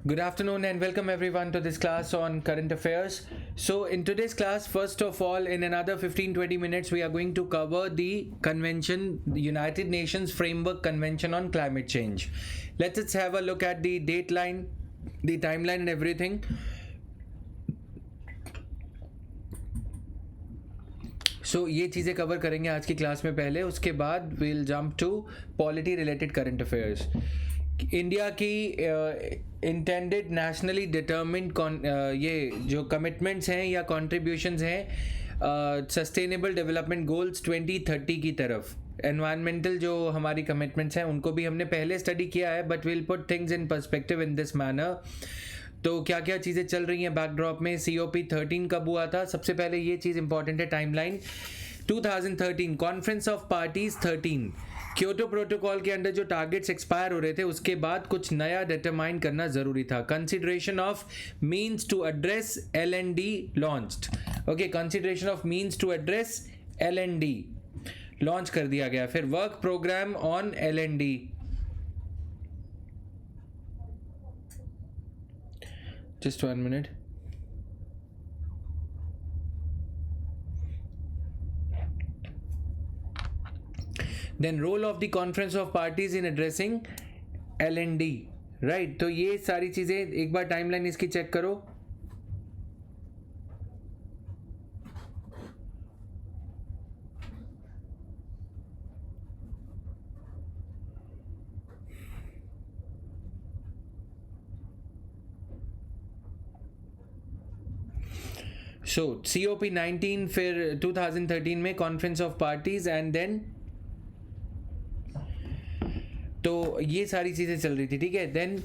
Good afternoon and welcome everyone to this class on current affairs. So in today's class, first of all, in another 15-20 minutes, we are going to cover the convention, the United Nations Framework Convention on Climate Change. Let's have a look at the dateline, the timeline and everything. So ये चीज़ें cover करेंगे आज की class में पहले, उसके बाद we'll jump to polity related current affairs. India की इंटेंडेड नेशनली डिटर्मिन्ड ये जो कमिटमेंट्स हैं या कॉन्ट्रीब्यूशंस हैं सस्टेनेबल डेवलपमेंट गोल्स 2030 की तरफ, एनवायरमेंटल जो हमारी कमिटमेंट्स हैं उनको भी हमने पहले स्टडी किया है, but will put things in perspective in this manner. तो क्या क्या चीज़ें चल रही हैं बैकड्रॉप में. COP 13 कब हुआ था? सबसे पहले ये चीज़ इंपॉर्टेंट है, timeline. 2013 conference of parties 13, Kyoto protocol के अंडर जो टारगेट्स एक्सपायर हो रहे थे उसके बाद कुछ नया डिटरमाइन करना ज़रूरी था. Consideration of means to address LND launched. Okay, consideration of means to address LND launch कर दिया गया. फिर work programme on LND. Just 1 minute. Then role of the conference of parties in addressing LND, right? तो ये सारी चीज़ें एक बार टाइमलाइन इसकी चेक करो. So COP 19, फिर 2013 में conference of parties, and then तो ये सारी चीज़ें चल रही थी, ठीक है. देन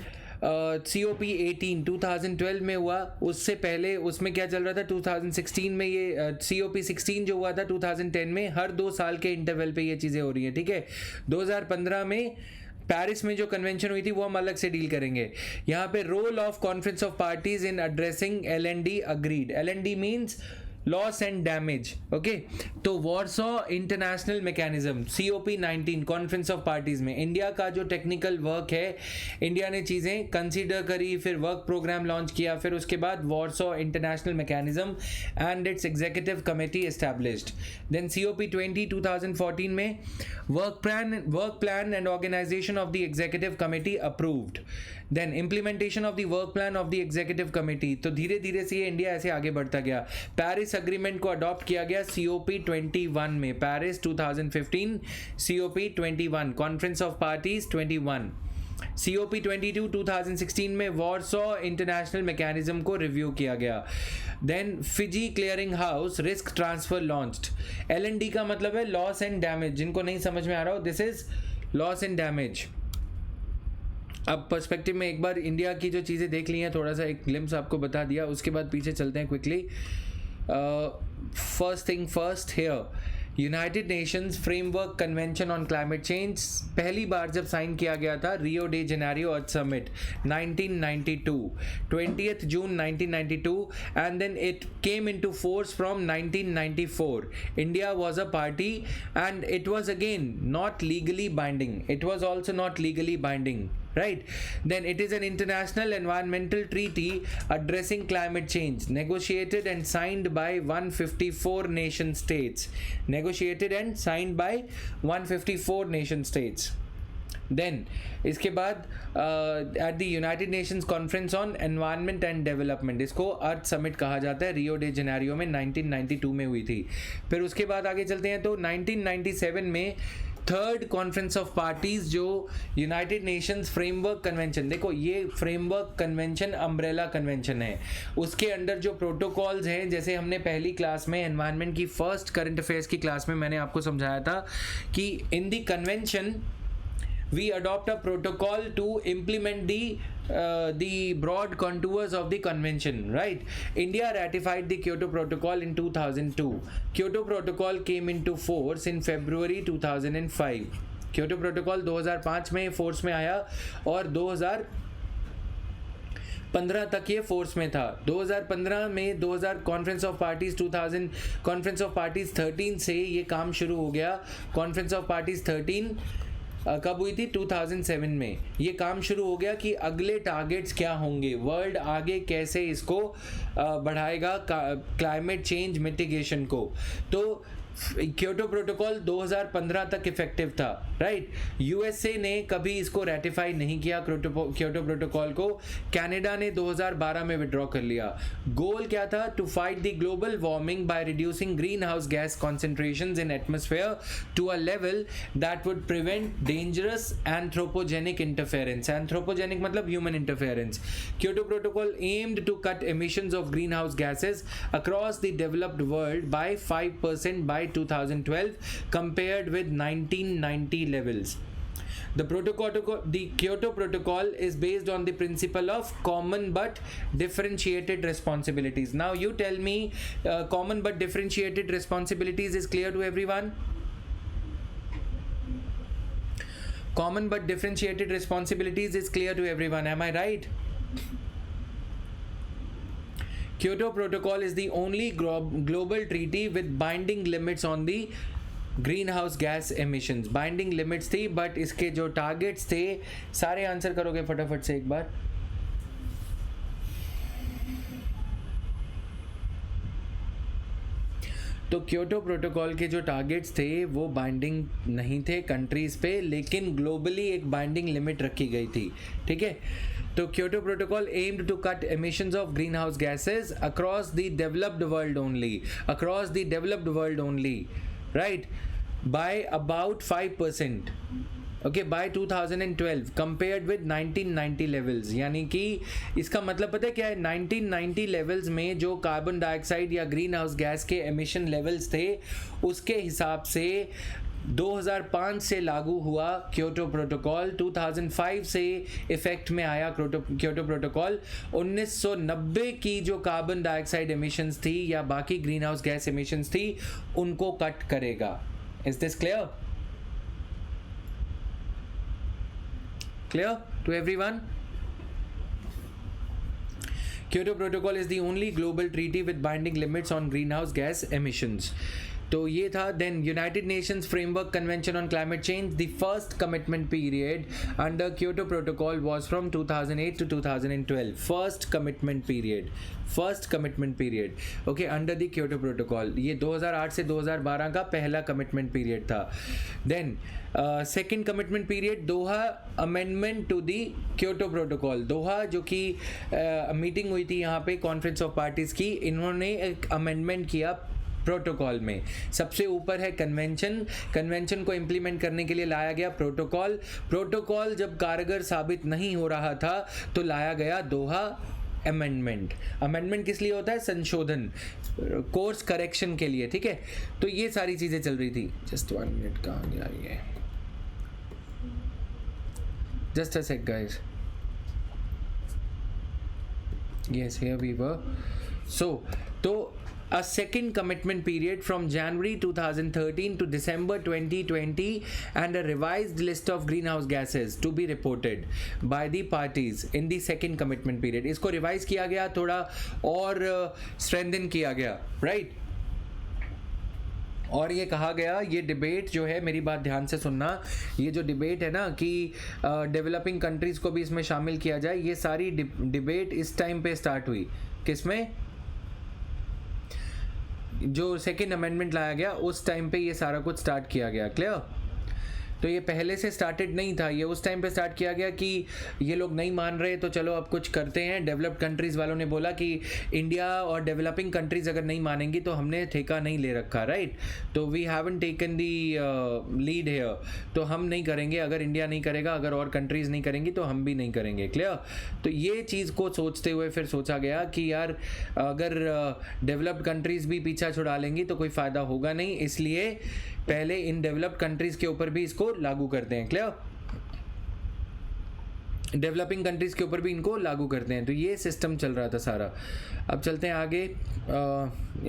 COP 18 2012 में हुआ. उससे पहले उसमें क्या चल रहा था? 2016 में ये COP 16 जो हुआ था 2010 में. हर 2 साल के इंटरवल पे ये चीज़ें हो रही हैं, ठीक है. 2015 में पेरिस में जो कन्वेंशन हुई थी वो हम अलग से डील करेंगे. यहाँ पे role of conference of parties in addressing LND agreed. LND means loss and damage. Okay, तो Warsaw international mechanism COP 19 conference of parties में इंडिया का जो टेक्निकल वर्क है, इंडिया ने चीज़ें कंसीडर करी, फिर वर्क प्रोग्राम लॉन्च किया, फिर उसके बाद Warsaw international mechanism and its executive committee established. Then COP 20 2014 में work plan and organisation of the executive committee approved. Then implementation of the work plan of the executive committee. तो धीरे धीरे से ये इंडिया ऐसे आगे बढ़ता गया. पेरिस अग्रीमेंट को अडॉप्ट किया गया COP 21 में. Paris 2015, COP 21, conference of parties 21. COP 22 2016 में वॉर्सो इंटरनेशनल मैकेनिज्म को रिव्यू किया गया. Then Fiji clearing house risk transfer launched. LND का मतलब है लॉस एंड डैमेज. जिनको नहीं समझ में आ रहा हो, this is loss and damage. अब पर्सपेक्टिव में एक बार इंडिया की जो चीज़ें देख ली हैं, थोड़ा सा एक ग्लिम्स आपको बता दिया, उसके बाद पीछे चलते हैं quickly. First thing first, here United Nations framework convention on climate change पहली बार जब साइन किया गया था Rio de Janeiro earth summit 1992, 20th June 1992, and then it came into force from 1994. India was a party and it was again not legally binding. It was also not legally binding, right? Then it is an international environmental treaty addressing climate change, negotiated and signed by 154 nation states. Negotiated and signed by 154 nation states. Then इसके बाद at the United Nations conference on environment and development, इसको अर्थ summit कहा जाता है, Rio de Janeiro में 1992 में हुई थी. फिर उसके बाद आगे चलते हैं तो 1997 में थर्ड कॉन्फ्रेंस ऑफ पार्टीज जो यूनाइटेड नेशंस फ्रेमवर्क कन्वेंशन. देखो ये फ्रेमवर्क कन्वेंशन अम्ब्रेला कन्वेंशन है, उसके अंडर जो प्रोटोकॉल्स हैं, जैसे हमने पहली क्लास में एनवायरनमेंट की फर्स्ट करंट अफेयर्स की क्लास में मैंने आपको समझाया था कि in the convention we adopt a protocol to implement the broad contours of the convention, right? India ratified the Kyoto Protocol in 2002. Kyoto Protocol came into force in February 2005. Kyoto Protocol 2005 में force में आया और 2015 तक ये force में था. 2015 में 2000 conference of parties 2000 conference of parties 13 से ये काम शुरू हो गया. कॉन्फ्रेंस ऑफ पार्टीज 13 कब हुई थी? 2007 में ये काम शुरू हो गया कि अगले टारगेट्स क्या होंगे, वर्ल्ड आगे कैसे इसको बढ़ाएगा क्लाइमेट चेंज मिटिगेशन को। तो क्योटो प्रोटोकॉल 2015 तक इफेक्टिव था, राइट। यूएसए ने कभी इसको रेटिफाई नहीं किया क्योटो प्रोटोकॉल को, कनाडा ने 2012 में विड्रॉ कर लिया। गोल क्या था? To fight the global warming by reducing green house gas concentrations in atmosphere to a level that would prevent dangerous anthropogenic interference. Anthropogenic मतलब human interference. Kyoto protocol aimed to cut emissions of greenhouse gases across the developed world by 5% by 2012 compared with 1990 levels. The Kyoto Protocol is based on the principle of common but differentiated responsibilities. Now you tell me, common but differentiated responsibilities is clear to everyone? Common but differentiated responsibilities is clear to everyone, am I right? Kyoto Protocol is the only global treaty with binding limits on the greenhouse gas emissions. Binding limits थी, but इसके जो targets थे, सारे answer करोगे फटाफट से एक बार? तो क्योटो प्रोटोकॉल के जो टारगेट्स थे वो बाइंडिंग नहीं थे कंट्रीज़ पे, लेकिन ग्लोबली एक बाइंडिंग लिमिट रखी गई थी, ठीक है। तो Kyoto protocol aimed to cut emissions of greenhouse gases across the developed world only, right, by about 5%, okay, by 2012 compared with 1990 levels। यानी कि इसका मतलब पता है क्या है? 1990 लेवल्स में जो कार्बन डाइऑक्साइड या ग्रीन हाउस गैस के एमिशन लेवल्स थे, उसके हिसाब से 2005 से लागू हुआ क्योटो प्रोटोकॉल, 2005 से इफेक्ट में आया क्योटो प्रोटोकॉल। 1990 की जो कार्बन डाइऑक्साइड एमिशंस थी या बाकी ग्रीन हाउस गैस एमिशंस थी, उनको कट करेगा। Is this clear? Clear to everyone? Kyoto Protocol is the only global treaty with binding limits on greenhouse gas emissions. तो ये था। Then united Nations framework convention on climate change, the first commitment period under Kyoto protocol was from 2008 to 2012। First commitment period okay under the Kyoto protocol. ये 2008 से 2012 का पहला commitment period था। Then second commitment period Doha amendment to the Kyoto protocol. Doha जो कि meeting हुई थी यहाँ पे कॉन्फ्रेंस ऑफ पार्टीज की, इन्होंने एक अमेंडमेंट किया प्रोटोकॉल में। सबसे ऊपर है कन्वेंशन को इंप्लीमेंट करने के लिए लाया गया प्रोटोकॉल जब कारगर साबित नहीं हो रहा था तो लाया गया दोहा अमेंडमेंट किस लिए होता है? संशोधन, कोर्स करेक्शन के लिए, ठीक है। तो ये सारी चीजें चल रही थी। जस्ट 1 मिनट, कहाँ जा रही है? Just a sec guys. Yes, here we were. So तो a second commitment period from January 2013 to December 2020 and a revised list of greenhouse gases to be reported by the parties in the second commitment period। इसको revise किया गया, थोड़ा और strengthen किया गया, right. और ये कहा गया, ये डिबेट जो है, मेरी बात ध्यान से सुनना, ये जो डिबेट है ना कि डेवलपिंग कंट्रीज़ को भी इसमें शामिल किया जाए, ये सारी डिबेट इस टाइम पे स्टार्ट हुई। किसमें? जो सेकेंड अमेंडमेंट लाया गया उस टाइम पे ये सारा कुछ स्टार्ट किया गया। क्लियर? तो ये पहले से स्टार्टेड नहीं था, ये उस टाइम पे स्टार्ट किया गया कि ये लोग नहीं मान रहे तो चलो अब कुछ करते हैं। डेवलप्ड कंट्रीज़ वालों ने बोला कि इंडिया और डेवलपिंग कंट्रीज़ अगर नहीं मानेंगी तो हमने ठेका नहीं ले रखा, राइट। तो we haven't taken the lead here, तो हम नहीं करेंगे। अगर इंडिया नहीं करेगा, अगर और कंट्रीज़ नहीं करेंगी तो हम भी नहीं करेंगे। क्लियर? तो ये चीज़ को सोचते हुए फिर सोचा गया कि यार अगर डेवलप्ड कंट्रीज़ भी पीछा छुड़ा लेंगी तो कोई फ़ायदा होगा नहीं, इसलिए पहले इन डेवलप्ड कंट्रीज़ के ऊपर भी इसको लागू करते हैं। क्लियर? डेवलपिंग कंट्रीज के ऊपर भी इनको लागू करते हैं। तो ये सिस्टम चल रहा था सारा। अब चलते हैं आगे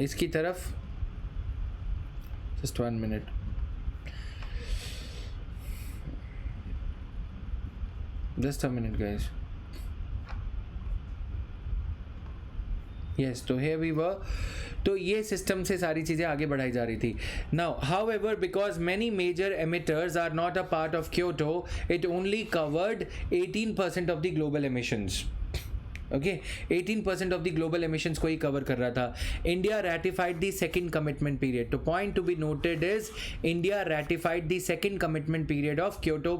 इसकी तरफ। Just 1 minute. Just a minute guys. Yes, तो here we were. तो ये सिस्टम से सारी चीज़ें आगे बढ़ाई जा रही थी. Now however because many major emitters are not a part of Kyoto, it only covered 18% of the global emissions. Okay, 18% of the global emissions को ही कवर कर रहा था. India ratified the second commitment period. तो point to be noted is India ratified the second commitment period of Kyoto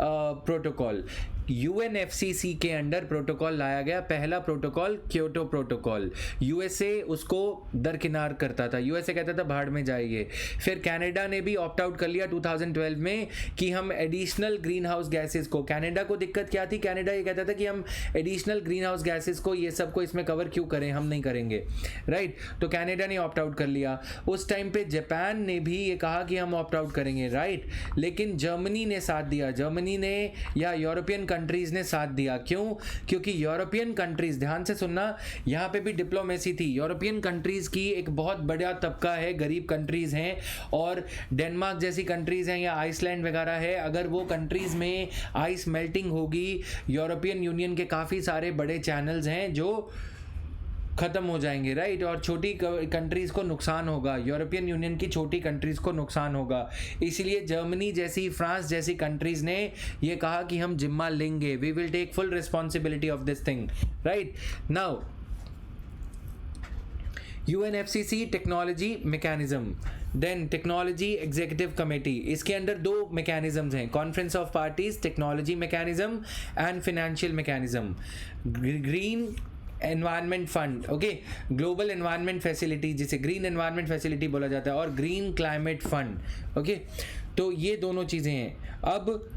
protocol. UNFCC के under protocol लाया गया, पहला प्रोटोकॉल क्योटो प्रोटोकॉल. यूएसए उसको दरकिनार करता था, यूएसए कहता था भाड़ में जाइए. फिर कनाडा ने भी ऑप्ट आउट कर लिया 2012 में कि हम एडिशनल ग्रीन हाउस गैसेज को, कनाडा को दिक्कत क्या थी, कनाडा ये कहता था कि हम एडिशनल ग्रीन हाउस गैसेज को, ये सब को इसमें कवर क्यों करें, हम नहीं करेंगे. राइट, तो कनाडा ने ऑप्ट आउट कर लिया. उस टाइम पे जापान ने भी ये कहा कि हम ऑप्ट आउट करेंगे. राइट, लेकिन जर्मनी ने साथ दिया, जर्मनी ने या यूरोपियन कंट्रीज ने साथ दिया. क्यों? क्योंकि यूरोपियन कंट्रीज, ध्यान से सुनना, यहाँ पे भी डिप्लोमेसी थी. यूरोपियन कंट्रीज की एक बहुत बड़ा तबका है, गरीब कंट्रीज हैं, और डेनमार्क जैसी कंट्रीज हैं या आइसलैंड वगैरह है, अगर वो कंट्रीज में आइस मेल्टिंग होगी, यूरोपियन यूनियन के काफ़ी सारे बड़े चैनल्स हैं जो ख़त्म हो जाएंगे. राइट, और छोटी कंट्रीज़ को नुकसान होगा, यूरोपियन यूनियन की छोटी कंट्रीज़ को नुकसान होगा. इसलिए जर्मनी जैसी, फ्रांस जैसी कंट्रीज़ ने ये कहा कि हम जिम्मा लेंगे, we will take full responsibility of this thing. Right, now UNFCC technology mechanism, then technology executive committee. इसके अंदर दो मैकेनिज्म्स हैं, conference of parties technology mechanism and financial mechanism. Green environment fund, okay, global environment facility जिसे green environment facility बोला जाता है, और green climate fund. Okay, तो ये दोनों चीज़ें हैं. अब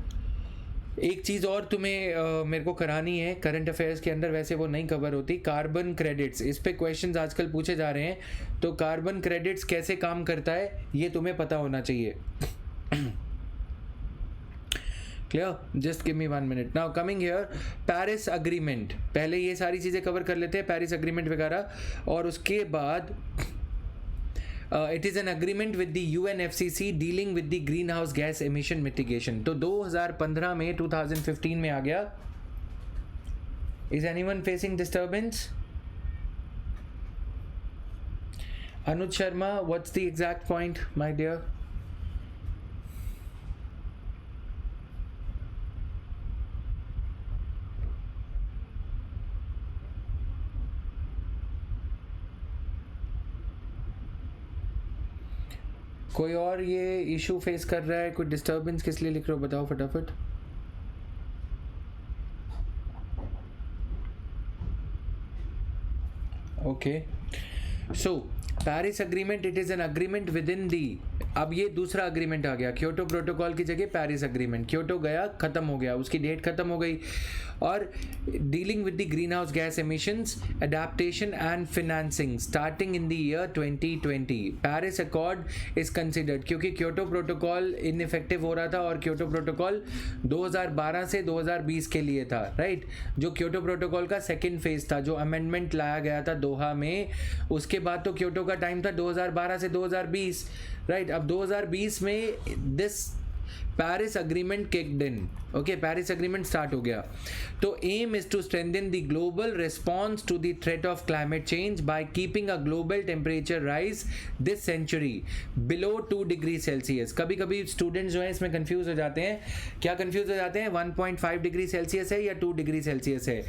एक चीज़ और तुम्हें मेरे को करानी है, करंट अफेयर्स के अंदर वैसे वो नहीं कवर होती, कार्बन क्रेडिट्स. इस पे क्वेश्चंस आजकल पूछे जा रहे हैं. तो कार्बन क्रेडिट्स कैसे काम करता है ये तुम्हें पता होना चाहिए. Clear? Just give me 1 minute. Now coming here, Paris agreement. पहले ये सारी चीज़ें कवर कर लेते हैं, पेरिस अग्रीमेंट वगैरह, और उसके बाद it is an agreement with the UNFCC dealing with the green house gas emission mitigation. तो 2015 में 2015 में आ गया. Is anyone facing disturbance? Anuj Sharma, what's the exact point my dear? कोई और ये इशू फेस कर रहा है, कोई डिस्टर्बेंस किस लिए लिख रहे हो, बताओ फटाफट. Okay, so Paris agreement, it is an agreement within the. अब ये दूसरा अग्रीमेंट आ गया, क्योटो प्रोटोकॉल की जगह पेरिस अग्रीमेंट. क्योटो गया, ख़त्म हो गया, उसकी डेट ख़त्म हो गई. और dealing with the green house gas emissions adaptation and financing starting in the year 2020. Paris accord is considered, क्योंकि क्योटो प्रोटोकॉल इनइफेक्टिव हो रहा था, और क्योटो प्रोटोकॉल 2012 से 2020 के लिए था. राइट, जो क्योटो प्रोटोकॉल का सेकेंड फेज था, जो अमेंडमेंट लाया गया था दोहा में, उसके बाद तो क्योटो का टाइम था 2012 से 2020. राइट, अब 2020 में this Paris agreement kicked in. Okay, Paris agreement start हो गया. तो aim is to strengthen the global response to the threat of climate change by keeping a global temperature rise this century below 2 degree Celsius. कभी कभी students जो हैं इसमें confuse हो जाते हैं. क्या कंफ्यूज हो जाते हैं? 1.5 डिग्री सेल्सियस है या 2 डिग्री सेल्सियस है?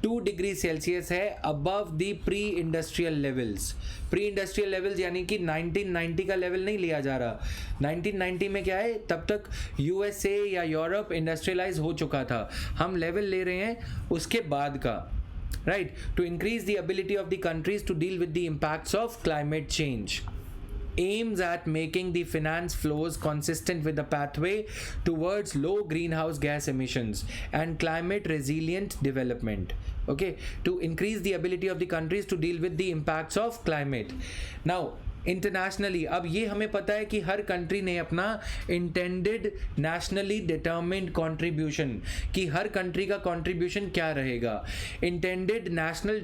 2 डिग्री सेल्सियस है above the pre industrial levels. Pre industrial levels यानी कि 1990 का लेवल नहीं लिया जा रहा. 1990 में क्या है, तब तक यूएसए या यूरोप इंडस्ट्रियलाइज हो चुका था. हम लेवल ले रहे हैं उसके बाद का. Right, to increase the ability of the countries to deal with the impacts of climate change. aims at making the finance flows consistent with the pathway towards low greenhouse gas emissions and climate resilient development. Okay, to increase the ability of the countries to deal with the impacts of climate. Now internationally अब ये हमें पता है कि हर country ने अपना intended nationally determined contribution, कि हर country का कंट्रीब्यूशन क्या रहेगा. Intended nationally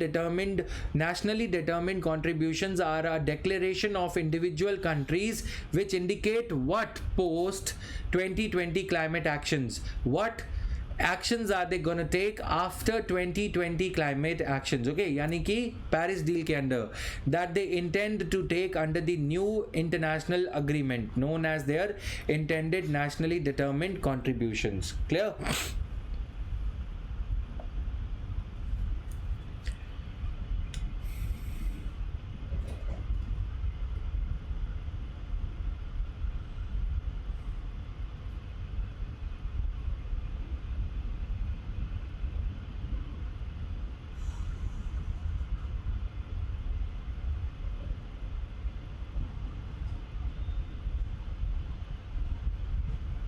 determined contributions are a declaration of individual countries which indicate what post 2020 climate actions, what actions are they gonna take after 2020 climate actions, okay, यानी कि Paris deal के अंदर that they intend to take under the new international agreement known as their intended nationally determined contributions. Clear?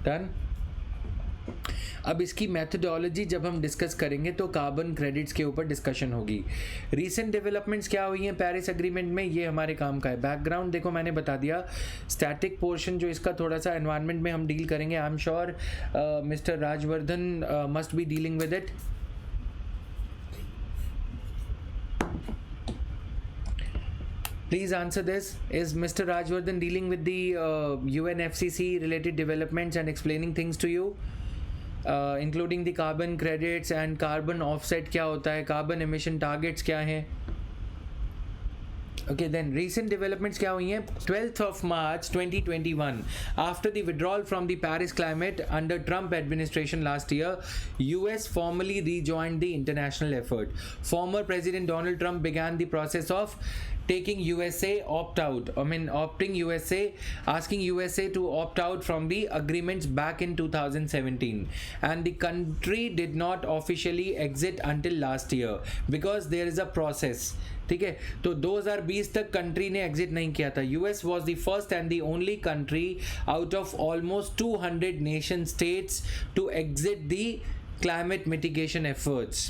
Done. अब इसकी methodology जब हम discuss करेंगे तो कार्बन क्रेडिट्स के ऊपर डिस्कशन होगी. रीसेंट डेवलपमेंट्स क्या हुई हैं पेरिस एग्रीमेंट में, ये हमारे काम का है. बैकग्राउंड देखो मैंने बता दिया. स्टैटिक पोर्शन जो इसका थोड़ा सा एनवायरनमेंट में हम डील करेंगे. I am sure mister Rajvardhan must be dealing with it. Please answer this. Is Mr. Rajwardhan dealing with the UNFCCC related developments and explaining things to you, including the carbon credits and carbon offset क्या होता है, carbon emission targets क्या हैं? Okay, then recent developments क्या हुई हैं? 12th of March 2021, after the withdrawal from the Paris climate under Trump administration last year, US formally rejoined the international effort. Former President Donald Trump began the process of taking USA opting USA, asking USA to opt out from the agreements back in 2017, and the country did not officially exit until last year because there is a process. ठीक है, तो 2020 तक country ने exit नहीं किया था. US was the first and the only country out of almost 200 nation states to exit the climate mitigation efforts.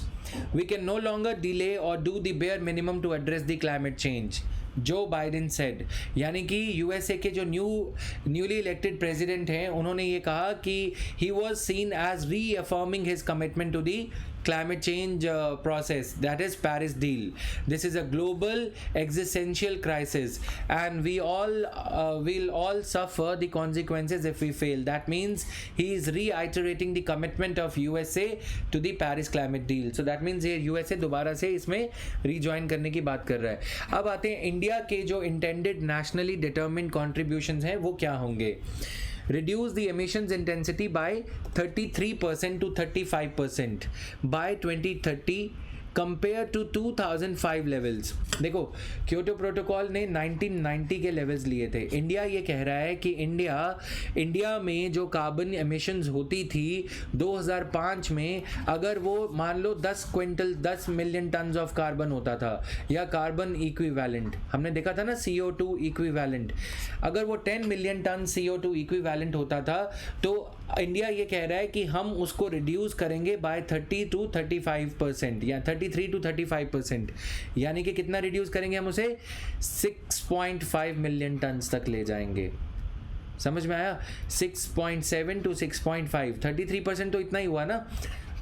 We can no longer delay or do the bare minimum to address the climate change. Joe Biden said, यानी कि USA के जो newly elected president हैं उन्होंने ये कहा कि he was seen as reaffirming his commitment to the climate change process, that is Paris deal. This is a global existential crisis and we all will all suffer the consequences if we fail. That means he is reiterating the commitment of USA to the Paris climate deal. So that means ये USA दोबारा से इसमें rejoin करने की बात कर रहा है. अब आते हैं इंडिया के जो intended nationally determined contributions हैं वो क्या होंगे. Reduce the emissions intensity by 33% to 35% by 2030 compare to 2005 levels. देखो क्योटो प्रोटोकॉल ने 1990 के लेवल्स लिए थे. इंडिया ये कह रहा है कि इंडिया में जो कार्बन एमिशंस होती थी 2005 में, अगर वो मान लो 10 मिलियन टन्स ऑफ कार्बन होता था या कार्बन इक्विवेलेंट, हमने देखा था ना CO2 इक्विवेलेंट, अगर वो 10 मिलियन टन CO2 इक्विवेलेंट होता था तो इंडिया ये कह रहा है कि हम उसको रिड्यूस करेंगे बाय 30 to 35% या 33 to 35%. यानी कि कितना रिड्यूस करेंगे हम उसे 6.5 मिलियन टन्स तक ले जाएंगे. समझ में आया? 6.7 to 6.5, 33% तो इतना ही हुआ ना.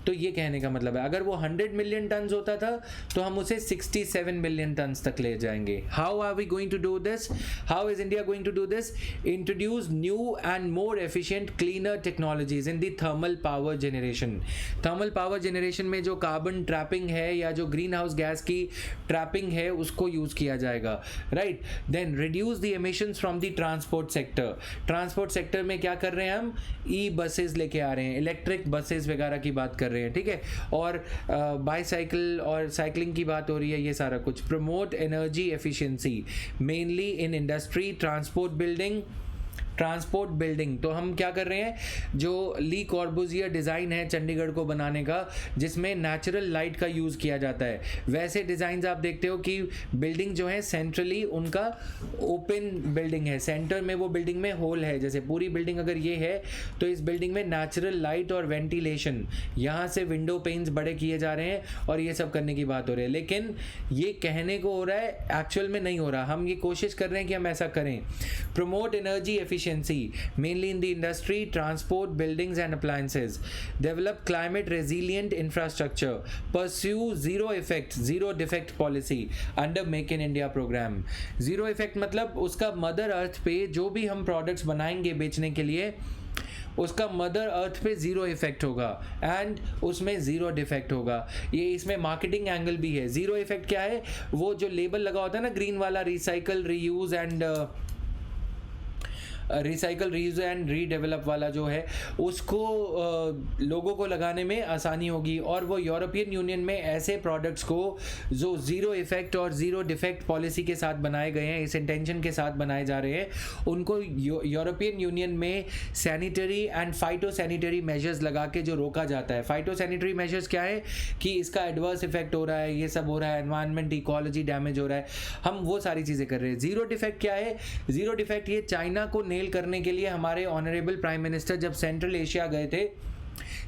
तो ये कहने का मतलब है अगर वो 100 मिलियन टन्स होता था तो हम उसे 67 मिलियन टन्स तक ले जाएंगे. How are we going to do this? How is India going to do this? Introduce new and more efficient cleaner technologies in the thermal power generation. Thermal power generation में जो carbon trapping है या जो green house gas की trapping है उसको use किया जाएगा. Right. Then reduce the emissions from the transport sector. Transport sector में क्या कर रहे हैं हम? ई बसेस लेके आ रहे हैं, इलेक्ट्रिक बसेस वगैरह की बात कर रहे हैं. ठीक है. और बाईसाइकिल और साइकिलिंग की बात हो रही है. ये सारा कुछ. Promote energy efficiency mainly in industry, transport building. तो हम क्या कर रहे हैं, जो ली कॉर्बुजियर डिज़ाइन है चंडीगढ़ को बनाने का जिसमें नेचुरल लाइट का यूज़ किया जाता है, वैसे डिज़ाइंस आप देखते हो कि बिल्डिंग जो है सेंट्रली उनका ओपन बिल्डिंग है, सेंटर में वो बिल्डिंग में होल है. जैसे पूरी बिल्डिंग अगर ये है तो इस बिल्डिंग में नेचुरल लाइट और वेंटिलेशन, यहाँ से विंडो पेन्स बड़े किए जा रहे हैं और ये सब करने की बात हो रही है. लेकिन ये कहने को हो रहा है, एक्चुअल में नहीं हो रहा. हम ये कोशिश कर रहे हैं कि हम ऐसा करें. Promote energy efficiency mainly in the industry, transport, buildings and appliances. Develop climate resilient infrastructure. Pursue zero effect, zero defect policy under Make in India program. Zero effect मतलब उसका मदर अर्थ पे जो भी हम प्रोडक्ट्स बनाएंगे बेचने के लिए उसका मदर अर्थ पे ज़ीरो इफेक्ट होगा एंड उसमें ज़ीरो डिफेक्ट होगा। ये इसमें मार्केटिंग एंगल भी है। ज़ीरो इफेक्ट क्या है? वो जो लेबल लगा होता है ना ग्रीन वाला, recycle reuse and recycle reuse and redevelop वाला जो है, उसको लोगों को लगाने में आसानी होगी। और वो यूरोपियन यूनियन में ऐसे प्रोडक्ट्स को जो ज़ीरो इफेक्ट और ज़ीरो डिफेक्ट पॉलिसी के साथ बनाए गए हैं, इस इंटेंशन के साथ बनाए जा रहे हैं, उनको यूरोपियन यूनियन में sanitary and phyto sanitary measures लगा के जो रोका जाता है। फाइटो सैनिटरी मेजर्स क्या है कि इसका एडवर्स इफेक्ट हो रहा है, ये सब हो रहा है, एनवायरनमेंट इकोलॉजी डैमेज हो रहा है, हम वो सारी चीज़ें कर रहे हैं। ज़ीरो डिफेक्ट क्या है? ज़ीरो डिफेक्ट ये चाइना को नेल करने के लिए हमारे ऑनरेबल प्राइम मिनिस्टर जब सेंट्रल एशिया गए थे,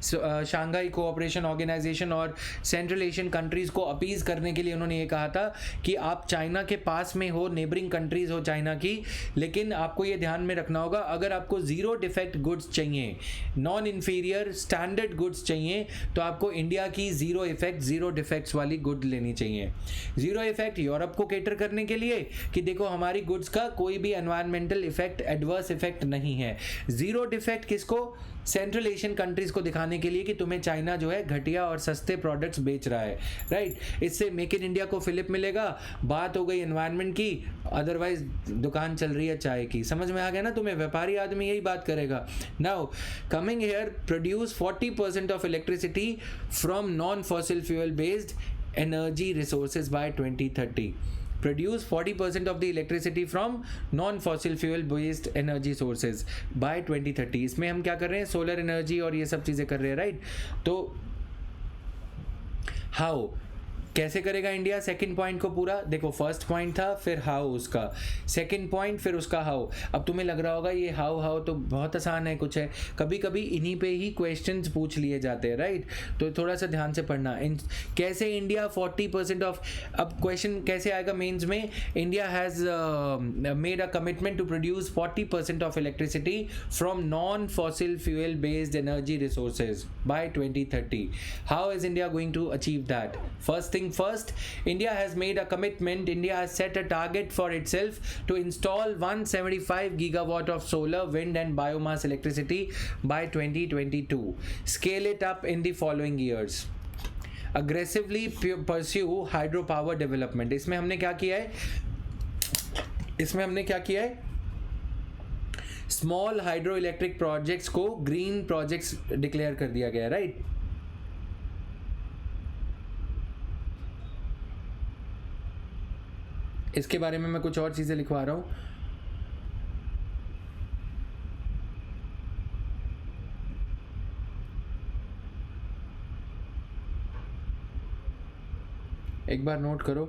शंघाई कोऑपरेशन ऑर्गेनाइजेशन और सेंट्रल एशियन कंट्रीज़ को अपीज करने के लिए उन्होंने ये कहा था कि आप चाइना के पास में हो, नेबरिंग कंट्रीज़ हो चाइना की, लेकिन आपको ये ध्यान में रखना होगा, अगर आपको ज़ीरो डिफेक्ट गुड्स चाहिए, नॉन इन्फीरियर स्टैंडर्ड गुड्स चाहिए, तो आपको इंडिया की ज़ीरो इफेक्ट ज़ीरो डिफेक्ट्स वाली गुड लेनी चाहिए। ज़ीरो इफेक्ट यूरोप को केटर करने के लिए कि देखो हमारी गुड्स का कोई भी एनवायरमेंटल इफेक्ट, एडवर्स इफेक्ट नहीं है। ज़ीरो डिफेक्ट किसको? सेंट्रल एशियन कंट्रीज़ को दिखाने के लिए कि तुम्हें चाइना जो है घटिया और सस्ते प्रोडक्ट्स बेच रहा है, राइट। इससे मेक इन इंडिया को फिलिप मिलेगा। बात हो गई एनवायरनमेंट की, अदरवाइज दुकान चल रही है चाय की। समझ में आ गया ना तुम्हें? व्यापारी आदमी यही बात करेगा। Now coming here, produce 40% of electricity from non fossil fuel based energy resources by 2030। Produce 40% of the electricity from non-fossil fuel based energy sources by 2030। इसमें हम क्या कर रहे हैं? सोलर एनर्जी और ये सब चीज़ें कर रहे हैं, राइट। तो हाउ कैसे करेगा इंडिया? सेकंड पॉइंट को पूरा देखो, फर्स्ट पॉइंट था, फिर हाउ उसका, सेकंड पॉइंट, फिर उसका हाउ। अब तुम्हें लग रहा होगा ये हाउ तो बहुत आसान है, कुछ है, कभी कभी इन्हीं पे ही क्वेश्चंस पूछ लिए जाते हैं, राइट। तो थोड़ा सा ध्यान से पढ़ना। कैसे इंडिया 40% ऑफ, अब क्वेश्चन कैसे आएगा मेंस में? India has made a commitment to produce 40% of electricity from non fossil fuel based energy resources by 2030। How is India going to achieve that? First thing first, India has made a commitment. India has set a target for itself to install 175 gigawatt of solar, wind and biomass electricity by 2022. Scale it up in the following years. Aggressively pursue hydropower development. इसमें हमने क्या किया है? Small hydro electric projects को green projects declare कर दिया गया, right. इसके बारे में मैं कुछ और चीज़ें लिखवा रहा हूँ। एक बार नोट करो।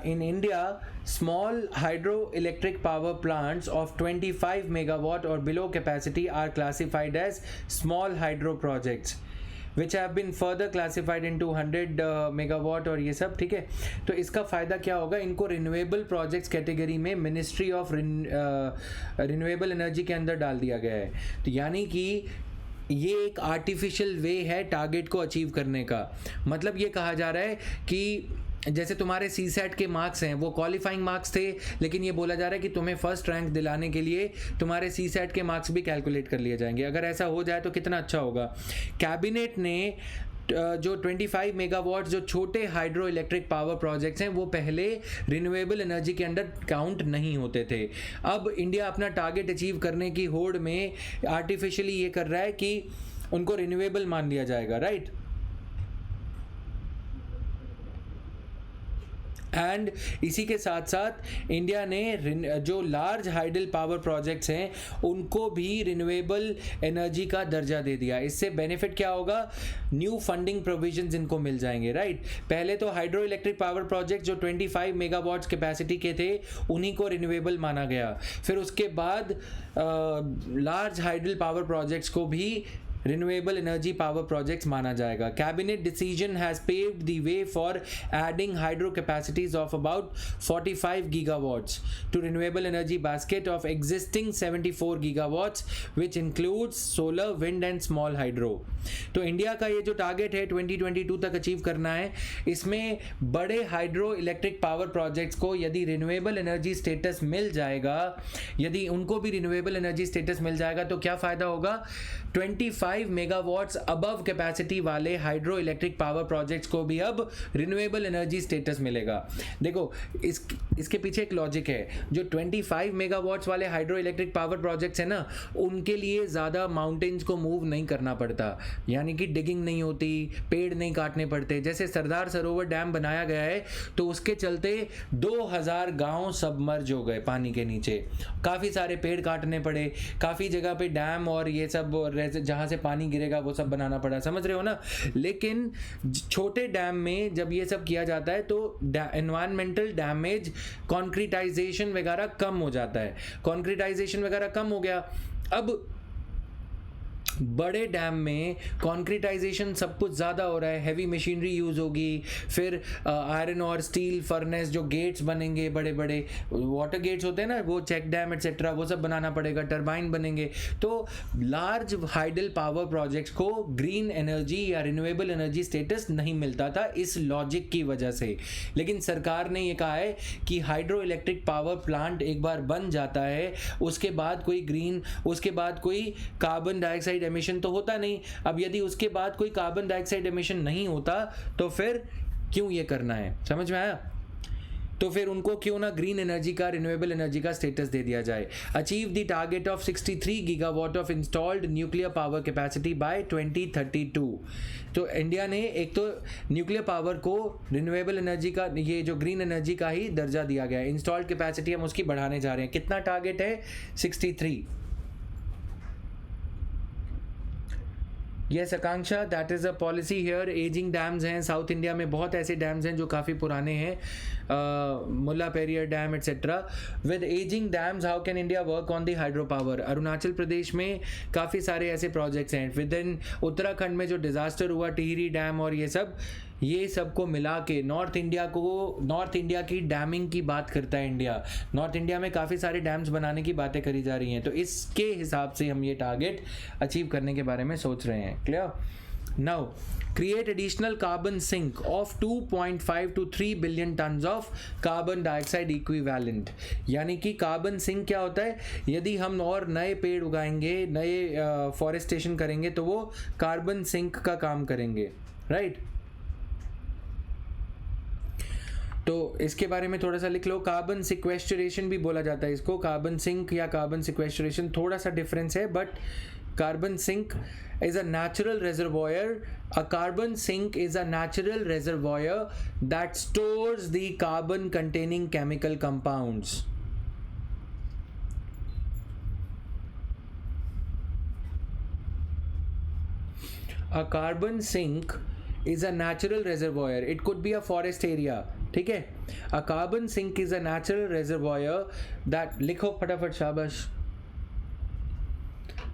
In India, small hydroelectric power plants of 25 megawatt or below capacity are classified as small hydro projects, which have been further classified into 100 megawatt और ये सब, ठीक है। तो इसका फ़ायदा क्या होगा? इनको रिन्यूएबल प्रोजेक्ट्स कैटेगरी में मिनिस्ट्री ऑफ रिन्यूएबल एनर्जी के अंदर डाल दिया गया है। तो यानी कि ये एक आर्टिफिशियल वे है टारगेट को अचीव करने का। मतलब ये कहा जा रहा है कि जैसे तुम्हारे CSAT के मार्क्स हैं, वो क्वालिफाइंग मार्क्स थे, लेकिन ये बोला जा रहा है कि तुम्हें फर्स्ट रैंक दिलाने के लिए तुम्हारे CSAT के मार्क्स भी कैलकुलेट कर लिए जाएंगे। अगर ऐसा हो जाए तो कितना अच्छा होगा। कैबिनेट ने जो 25 मेगावाट जो छोटे हाइड्रो इलेक्ट्रिक पावर प्रोजेक्ट्स हैं, वो पहले रिन्यूएबल एनर्जी के अंडर काउंट नहीं होते थे। अब इंडिया अपना टारगेट अचीव करने की होड़ में आर्टिफिशियली ये कर रहा है कि उनको रिन्यूएबल मान लिया जाएगा, राइट। एंड इसी के साथ साथ इंडिया ने जो लार्ज हाइडल पावर प्रोजेक्ट्स हैं उनको भी रिन्यूएबल एनर्जी का दर्जा दे दिया। इससे बेनिफिट क्या होगा? न्यू फंडिंग प्रोविजंस इनको मिल जाएंगे, राइट। पहले तो हाइड्रो इलेक्ट्रिक पावर प्रोजेक्ट जो 25 मेगावाट्स कैपेसिटी के थे उन्हीं को रिन्यूएबल माना गया। फिर उसके बाद लार्ज हाइडल पावर प्रोजेक्ट्स को भी रिन्यूएबल एनर्जी पावर प्रोजेक्ट्स माना जाएगा. Cabinet decision has paved the way for adding hydro capacities of about 45 gigawatts to renewable energy basket of existing 74 gigawatts which includes solar, wind and small hydro. तो India का ये जो target है 2022 तक achieve करना है, इसमें बड़े हाइड्रो इलेक्ट्रिक पावर प्रोजेक्ट्स को यदि रिन्यूएबल एनर्जी स्टेटस मिल जाएगा, यदि उनको भी रिन्यूएबल एनर्जी स्टेटस मिल जाएगा तो क्या फ़ायदा होगा? 25 मेगावाट्स अबव कैपेसिटी वाले हाइड्रो इलेक्ट्रिक पावर प्रोजेक्ट्स को भी अब रिन्यूएबल एनर्जी स्टेटस मिलेगा. देखो इसके पीछे एक लॉजिक है. जो 25 मेगावाट्स वाले हाइड्रो इलेक्ट्रिक पावर प्रोजेक्ट्स है ना, उनके लिए ज़्यादा माउंटेन्स को मूव नहीं करना पड़ता, यानी कि डिगिंग नहीं होती, पेड़ नहीं काटने पड़ते. जैसे सरदार सरोवर डैम बनाया गया है तो उसके चलते 2000 गांव सबमर्ज हो गए पानी के नीचे. काफ़ी सारे पेड़ काटने पड़े, काफ़ी जगह पे डैम और ये सब जहाँ से पानी गिरेगा वो सब बनाना पड़ा, समझ रहे हो ना. लेकिन छोटे डैम में जब ये सब किया जाता है तो एनवायरमेंटल डैमेज, कॉन्क्रीटाइजेशन वगैरह कम हो जाता है. कॉन्क्रीटाइजेशन वगैरह कम हो गया. अब बड़े डैम में कॉन्क्रीटाइजेशन सब कुछ ज़्यादा हो रहा है, हैवी मशीनरी यूज़ होगी, फिर आयरन और स्टील फर्नेस, जो गेट्स बनेंगे बड़े बड़े वाटर गेट्स होते हैं ना, वो चेक डैम एटसेट्रा, वो सब बनाना पड़ेगा, टरबाइन बनेंगे. तो लार्ज हाइडल पावर प्रोजेक्ट्स को ग्रीन एनर्जी या रिन्यूएबल एनर्जी स्टेटस नहीं मिलता था इस लॉजिक की वजह से. लेकिन सरकार ने ये कहा है कि हाइड्रो इलेक्ट्रिक पावर प्लांट एक बार बन जाता है, उसके बाद कोई ग्रीन, उसके बाद कोई कार्बन डाइऑक्साइड एमिशन तो होता नहीं. अब यदि उसके बाद कोई कार्बन डाइऑक्साइड एमिशन नहीं होता तो फिर क्यों ये करना है, समझ में आया? तो फिर उनको क्यों ना ग्रीन एनर्जी का, रिन्यूएबल एनर्जी का स्टेटस दे दिया जाए. Achieve the target of 63 gigawatt of installed nuclear power capacity by 2032. तो इंडिया ने एक तो न्यूक्लियर पावर को रिन्यूएबल एनर्जी का, ये जो ग्रीन एनर्जी का ही दर्जा दिया गया है. इंस्टॉल्ड कैपेसिटी हम उसकी बढ़ाने जा रहे हैं. कितना टारगेट है? 63. Yes Akanksha, that is a policy here. Aging dams हैं साउथ इंडिया में, बहुत ऐसे डैम्स हैं जो काफ़ी पुराने हैं, Mullaperiyar dam etcetera. With aging dams how can India work on the hydro power? Arunachal Pradesh में काफ़ी सारे ऐसे प्रोजेक्ट्स हैं. विद इन उत्तराखंड में जो डिज़ास्टर हुआ, टिहरी डैम और ये सब को मिला के नॉर्थ इंडिया की डैमिंग की बात करता है इंडिया. नॉर्थ इंडिया में काफ़ी सारे डैम्स बनाने की बातें करी जा रही हैं, तो इसके हिसाब से हम ये टारगेट अचीव करने के बारे में सोच रहे हैं. Clear? Now create additional carbon sink of 2.5 to 3 billion tons of carbon dioxide equivalent. यानी कि कार्बन सिंक क्या होता है? यदि हम और नए पेड़ उगाएंगे, नए फॉरेस्टेशन करेंगे तो वो कार्बन सिंक का काम करेंगे, राइट? तो इसके बारे में थोड़ा सा लिख लो. कार्बन सिक्वेस्टरेशन भी बोला जाता है इसको. कार्बन सिंक या कार्बन सिक्वेस्टरेशन थोड़ा सा डिफरेंस है, but carbon sink is a natural reservoir. A carbon sink is a natural reservoir that stores the carbon containing chemical compounds. A carbon sink is a natural reservoir. It could be a forest area. ठीक है? A carbon sink is a natural reservoir that, लिखो फटाफट, शाबाश.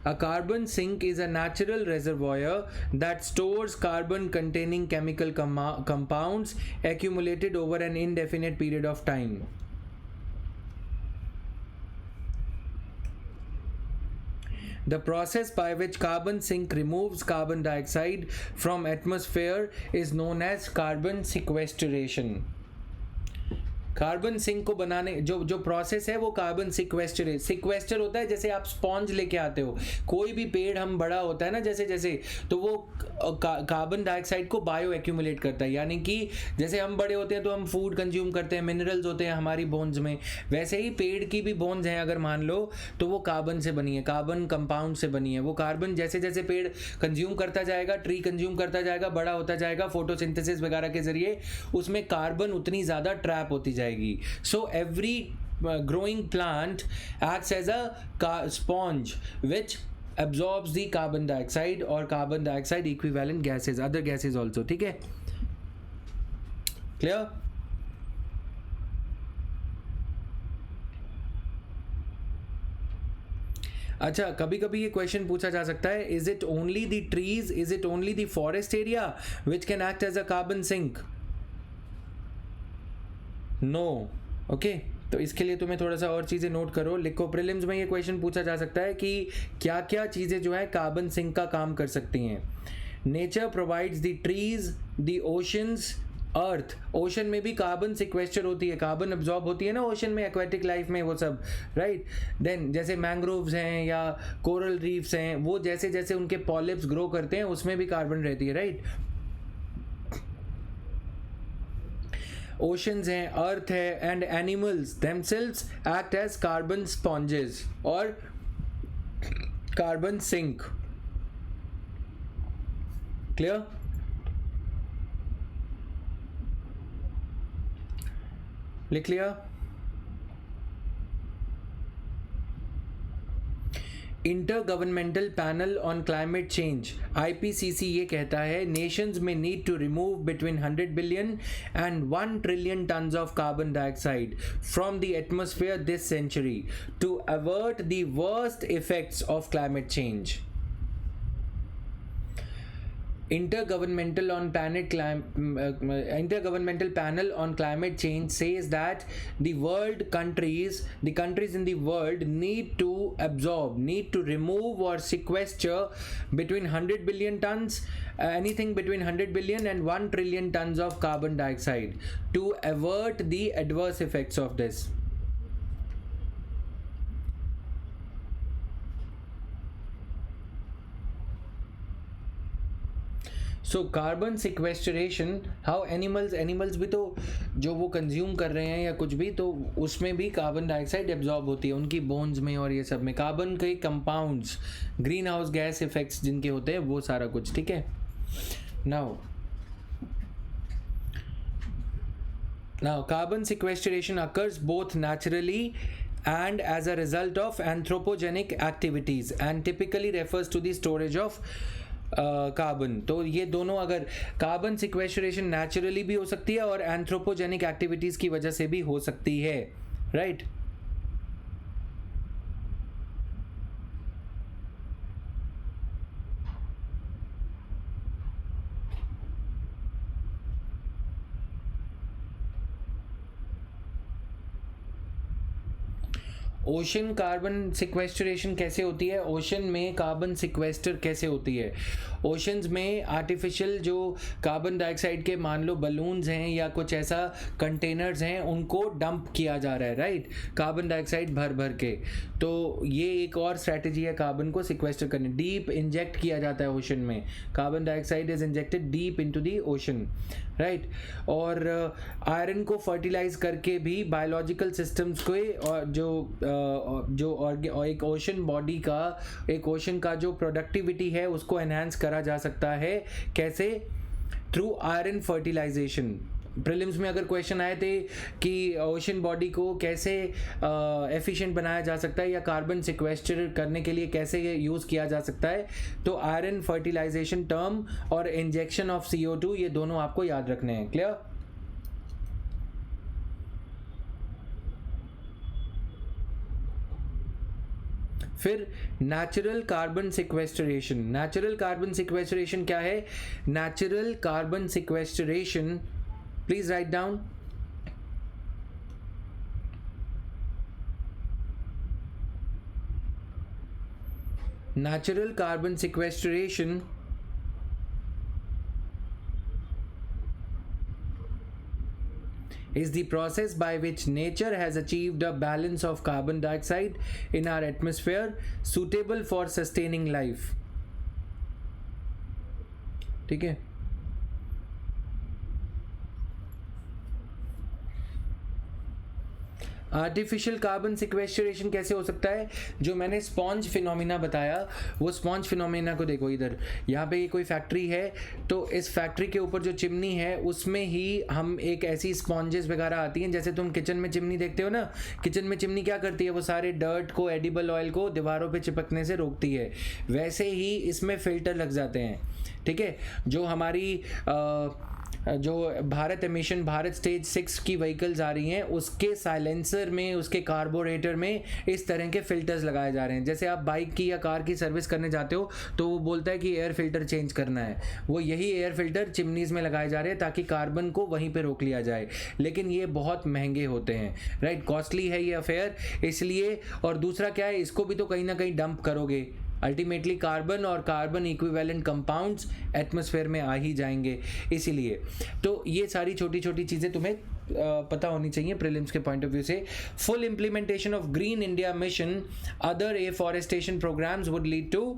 A carbon sink is a natural reservoir that stores carbon containing chemical compounds accumulated over an indefinite period of time. The process by which carbon sink removes carbon dioxide from atmosphere is known as carbon sequestration. Carbon sink को बनाने जो process है वो carbon सिक्वेस्टर होता है. जैसे आप sponge लेके आते हो, कोई भी पेड़ हम बड़ा होता है ना जैसे तो वो कार्बन डाइऑक्साइड को बायो एक्यूमुलेट करता है. यानी कि जैसे हम बड़े होते हैं तो हम फूड कंज्यूम करते हैं, मिनरल्स होते हैं हमारी बोन्स में, वैसे ही पेड़ की भी बोन्स हैं अगर मान लो तो वो कार्बन से बनी है, कार्बन कंपाउंड से बनी है. वो कार्बन जैसे जैसे पेड़ कंज्यूम करता जाएगा, ट्री कंज्यूम करता जाएगा, बड़ा होता जाएगा, फोटोसिंथेसिस वगैरह के जरिए उसमें कार्बन उतनी ज़्यादा ट्रैप होती जाएगी. So every growing plant acts as a sponge which absorbs the carbon dioxide or carbon dioxide equivalent gases, other gases also. ठीक है? Clear? अच्छा, कभी कभी ये क्वेश्चन पूछा जा सकता है, is it only the trees, is it only the forest area which can act as a carbon sink? No. Okay, तो इसके लिए तुम्हें थोड़ा सा और चीज़ें नोट करो, लिखो। प्रीलिम्स में ये क्वेश्चन पूछा जा सकता है कि क्या क्या चीज़ें जो है कार्बन सिंक का काम कर सकती हैं। Nature provides the trees, the oceans, earth. Ocean में भी कार्बन सिक्वेस्टर होती है, कार्बन अब्जॉर्ब होती है ना ओशन में, एक्वेटिक लाइफ में, वो सब, राइट। देन जैसे मैंग्रोव्स हैं या कोरल रीफ्स हैं, वो जैसे जैसे उनके पॉलिप्स ग्रो करते हैं उसमें भी कार्बन रहती है, राइट। ओशंस हैं, अर्थ है, and animals themselves act as carbon sponges और कार्बन सिंक। क्लियर? लिख लिया? Intergovernmental panel on climate change, IPCC ये कहता है नेशंस में need to remove between 100 billion and 1 trillion tons of carbon dioxide from the atmosphere this century to avert the worst effects of climate change. Intergovernmental Panel on Climate Change says that the countries in the world need to absorb, need to remove or sequester between 100 billion tons, anything between 100 billion and 1 trillion tons of carbon dioxide to avert the adverse effects of this. So carbon sequestration, how animals भी तो जो वो consume कर रहे हैं या कुछ भी, तो उसमें भी कार्बन डाइऑक्साइड एब्जॉर्ब होती है उनकी बोन्स में और ये सब में। कार्बन के compounds, green house gas effects जिनके होते हैं, वो सारा कुछ, ठीक है। Now carbon sequestration occurs both naturally and as a result of anthropogenic activities and typically refers to the storage of carbon. तो ये दोनों, अगर कार्बन सिक्वेस्टरेशन नेचुरली भी हो सकती है और एंथ्रोपोजेनिक एक्टिविटीज़ की वजह से भी हो सकती है, राइट। ओशन कार्बन सिक्वेस्टरेशन कैसे होती है, ओशन में कार्बन सिक्वेस्टर कैसे होती है? ओशंस में आर्टिफिशियल जो कार्बन डाइऑक्साइड के मान लो बलून्स हैं या कुछ ऐसा कंटेनर्स हैं, उनको डंप किया जा रहा है, राइट, कार्बन डाइऑक्साइड भर भर के। तो ये एक और स्ट्रैटेजी है कार्बन को सिक्वेस्टर करने। डीप इंजेक्ट किया जाता है ओशन में, carbon dioxide is injected deep into the ocean, right. और आयरन को फर्टिलाइज करके भी बायोलॉजिकल सिस्टम्स को, और जो एक ओशन बॉडी का, एक ओशन का जो प्रोडक्टिविटी है उसको एनहांस करा जा सकता है। कैसे? Through iron fertilisation. प्रीलिम्स में अगर क्वेश्चन आए थे कि ओशन बॉडी को कैसे एफिशिएंट बनाया जा सकता है या कार्बन सिक्वेस्टर करने के लिए कैसे यूज़ किया जा सकता है, तो आयरन फर्टिलाइजेशन टर्म और इंजेक्शन ऑफ CO2, ये दोनों आपको याद रखने हैं। क्लियर? फिर natural carbon sequestration. Natural carbon sequestration क्या है? Natural carbon sequestration, please write down. Natural carbon sequestration is the process by which nature has achieved a balance of carbon dioxide in our atmosphere suitable for sustaining life. ठीक है? Artificial carbon सिक्वेस्टरेशन कैसे हो सकता है? जो मैंने sponge phenomena बताया, वो स्पॉन्ज फिनोमिना को देखो इधर, यहाँ पे ये कोई फैक्ट्री है, तो इस फैक्ट्री के ऊपर जो चिमनी है उसमें ही हम एक ऐसी स्पॉन्जेस वगैरह आती हैं, जैसे तुम किचन में चिमनी देखते हो ना, किचन में चिमनी क्या करती है, वो सारे डर्ट को, एडिबल ऑयल को दीवारों पे चिपकने से रोकती है। वैसे ही इसमें फिल्टर लग जाते हैं, ठीक है, जो हमारी जो भारत एमिशन, भारत स्टेज 6 की व्हीकल्स आ रही हैं, उसके साइलेंसर में, उसके कार्बोरेटर में इस तरह के फिल्टर्स लगाए जा रहे हैं। जैसे आप बाइक की या कार की सर्विस करने जाते हो तो वो बोलता है कि एयर फिल्टर चेंज करना है, वो यही एयर फिल्टर चिमनीज़ में लगाए जा रहे हैं ताकि कार्बन को वहीं पे रोक लिया जाए। लेकिन ये बहुत महंगे होते हैं, राइट, कॉस्टली है ये अफेयर, इसलिए। और दूसरा क्या है, इसको भी तो कहीं ना कहीं डंप करोगे, अल्टीमेटली कार्बन और कार्बन इक्विवेलेंट कंपाउंड्स एटमॉस्फेयर में आ ही जाएंगे। इसीलिए तो ये सारी छोटी छोटी चीज़ें तुम्हें पता होनी चाहिए प्रीलिम्स के पॉइंट ऑफ व्यू से। Full implementation of Green India Mission, other afforestation programs would lead to